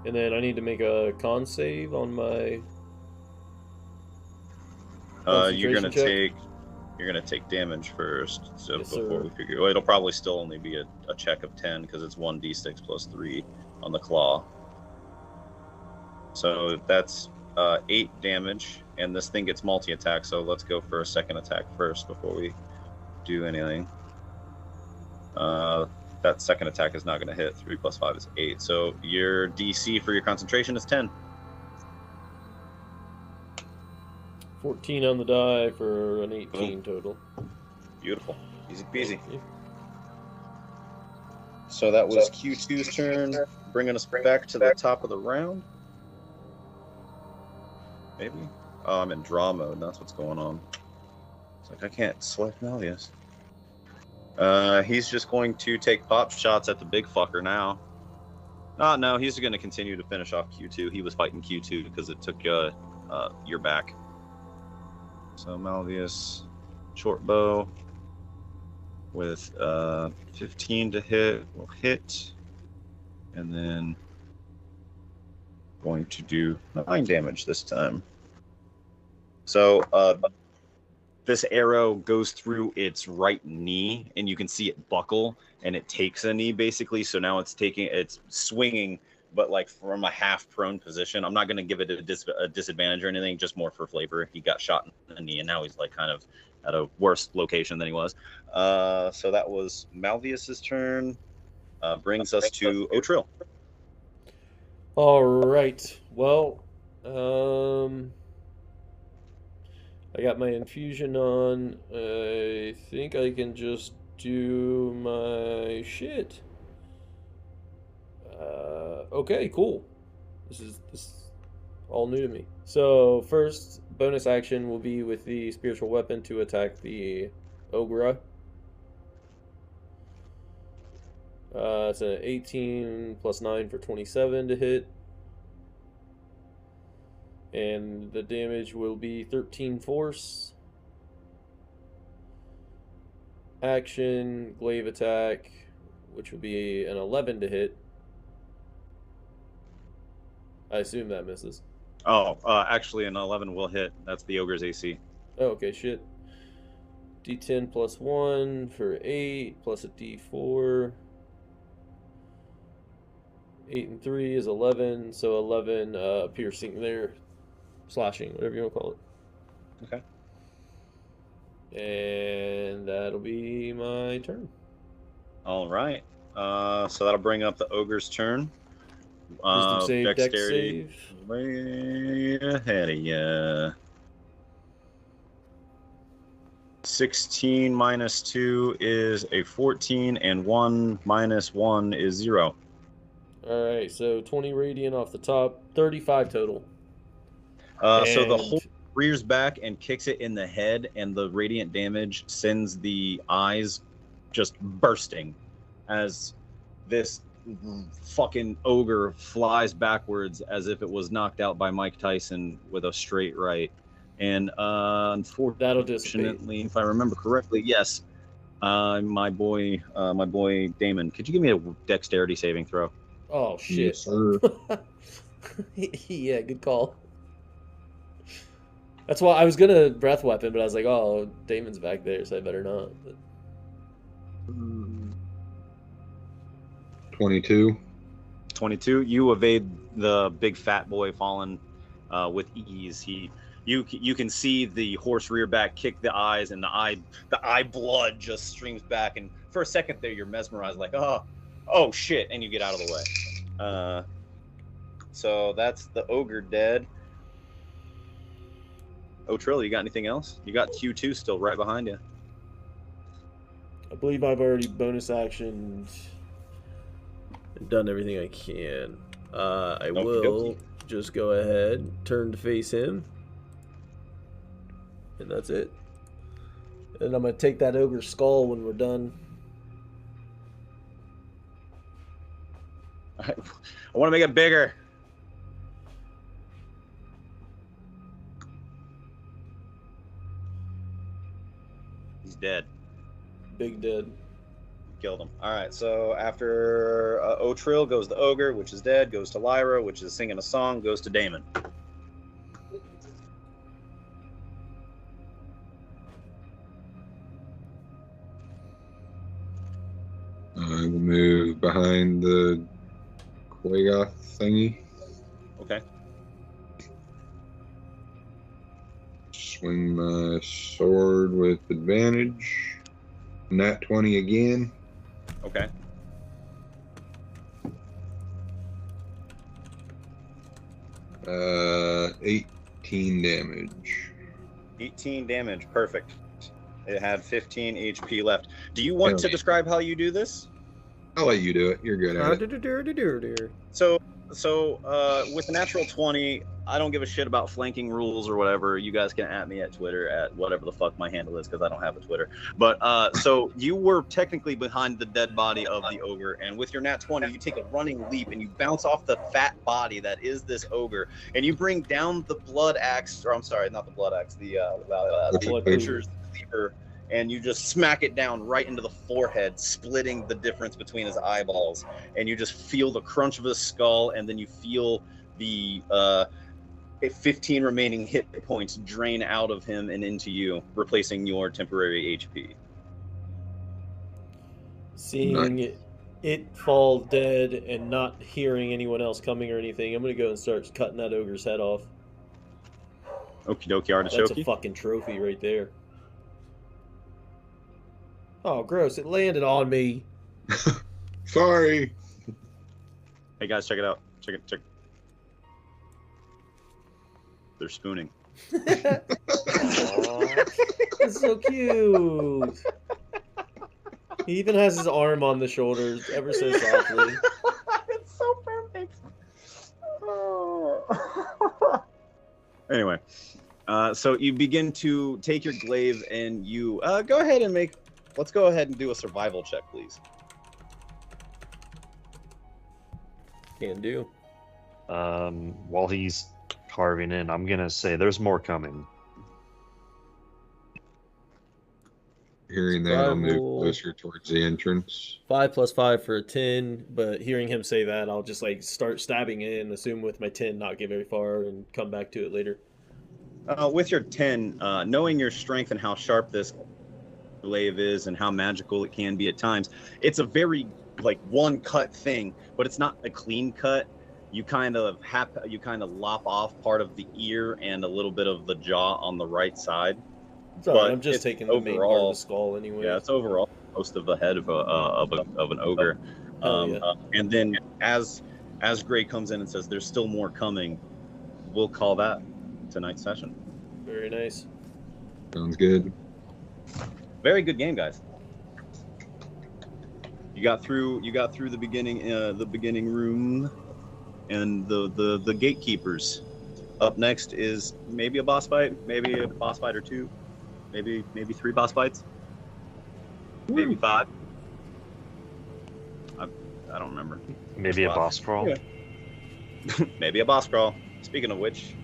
And then I need to make a con save on my You're gonna concentration check. take damage first. So Yes, before sir. we figure, well, it'll probably still only be a check of 10 because it's 1d6 plus 3 on the claw. So that's 8 damage, and this thing gets multi-attack. So let's go for a second attack first before we do anything. That second attack is not going to hit. 3 plus 5 is 8. So your DC for your concentration is 10. 14 on the die for an 18 total. Beautiful. Easy peasy. Yeah. So that was Q2's turn, bringing us back to the top of the round. Maybe? Oh, I'm in draw mode. That's what's going on. It's like I can't select Malleus. He's just going to take pop shots at the big fucker now. Oh, no, he's going to continue to finish off Q2. He was fighting Q2 because it took your back. So Malleus, short bow with 15 to hit will hit, and then going to do 9 damage this time. So this arrow goes through its right knee, and you can see it buckle, and it takes a knee basically. So now it's swinging, but like from a half prone position. I'm not going to give it a disadvantage or anything, just more for flavor. He got shot in the knee, and now he's like kind of at a worse location than he was. So that was Malleus's turn. brings us to Otrill. All right. Well, I got my infusion on. I think I can just do my shit. Okay, cool. This is all new to me. So first bonus action will be with the spiritual weapon to attack the ogre. It's an 18 plus 9 for 27 to hit. And the damage will be 13 force. Action, glaive attack, which will be an 11 to hit. I assume that misses. Oh, actually, an 11 will hit. That's the ogre's AC. Oh, okay, shit. D10 plus 1 for 8, plus a D4. 8 and 3 is 11, so 11 piercing there. Slashing, whatever you want to call it. Okay. And that'll be my turn. All right. So that'll bring up the ogre's turn. Wisdom save, dex dexterity, save. way ahead of ya. 16 minus 2 is a 14, and 1 minus 1 is 0. All right, so 20 radiant off the top, 35 total. So the whole rears back and kicks it in the head, and the radiant damage sends the eyes just bursting as this fucking ogre flies backwards as if it was knocked out by Mike Tyson with a straight right. And unfortunately, if I remember correctly, yes, my boy Damon, could you give me a dexterity saving throw? Oh shit! Yes, sir. Yeah, good call. That's why I was gonna breath weapon, but I was like, oh, Damon's back there, so I better not. But... 22. 22. You evade the big fat boy falling with ease. You can see the horse rear back kick the eyes, and the eye blood just streams back. And for a second there, you're mesmerized, like, oh shit, and you get out of the way. So that's the ogre dead. Otrill, you got anything else? You got Q2 still right behind you. I believe I've already bonus actioned and done everything I can. I will just go ahead, turn to face him, and that's it. And I'm going to take that ogre's skull when we're done. I want to make it bigger. He's dead. Big dead. Killed him. All right, so after Otrill goes the ogre, which is dead, goes to Lyra, which is singing a song, goes to Damon. I will move behind the Quagoth thingy. Okay. Swing my sword with advantage. Nat 20 again. Okay. Uh, 18 damage. 18 damage. Perfect. It had 15 HP left. Do you want to describe how you do this? I'll let you do it. You're good at it. So with the natural 20, I don't give a shit about flanking rules or whatever. You guys can at me at Twitter at whatever the fuck my handle is, because I don't have a Twitter. But so you were technically behind the dead body of the ogre, and with your nat 20, you take a running leap and you bounce off the fat body that is this ogre, and you bring down the blood axe, or I'm sorry, not the blood axe, the butcher's cleaver, and you just smack it down right into the forehead, splitting the difference between his eyeballs, and you just feel the crunch of his skull, and then you feel the 15 remaining hit points drain out of him and into you, replacing your temporary HP. Seeing it fall dead and not hearing anyone else coming or anything, I'm going to go and start cutting that ogre's head off. Okie dokie, artichoke. That's a fucking trophy right there. Oh, gross. It landed on me. Sorry. Hey guys, check it out. Check. They're spooning. Aw. That's so cute. He even has his arm on the shoulders, ever so softly. It's so perfect. Oh. Anyway, so you begin to take your glaive and you go ahead and make. Let's go ahead and do a survival check, please. Can do. While he's carving in, I'm gonna say there's more coming. Hearing that, I'll move Survival. closer towards the entrance. 5 + 5 for a 10, but hearing him say that, I'll just like start stabbing in, assume with my 10 not get very far, and come back to it later. With your 10, knowing your strength and how sharp this glaive is and how magical it can be at times, it's a very like one cut thing, but it's not a clean cut. You kind of lop off part of the ear and a little bit of the jaw on the right side. It's all right, But I'm just it's taking the main part of overall- the skull anyway. Yeah, it's overall most of the head of an ogre. Oh, yeah. And then as Gray comes in and says, "There's still more coming," we'll call that tonight's session. Very nice. Sounds good. Very good game, guys. You got through the beginning room, and the gatekeepers. Up next is maybe a boss fight, maybe a boss fight or two, maybe 3 boss fights, maybe 5. I don't remember. Maybe a boss crawl. Yeah. Maybe a boss crawl. Speaking of which,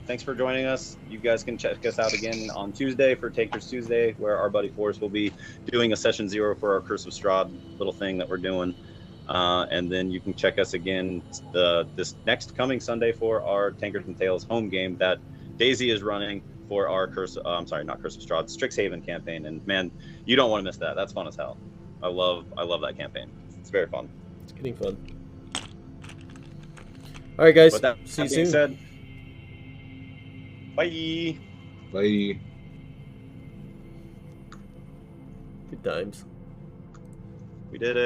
thanks for joining us. You guys can check us out again on Tuesday for Takers Tuesday, where our buddy Forrest will be doing a session 0 for our Curse of Strahd little thing that we're doing. And then you can check us again this next coming Sunday for our Tankers and Tales home game that Daisy is running for our not Curse of Strahd, Strixhaven campaign. And man, you don't want to miss that. That's fun as hell. I love that campaign. It's very fun. It's getting fun. All right, guys. But that See you being soon. said, bye. Bye. Good times. We did it.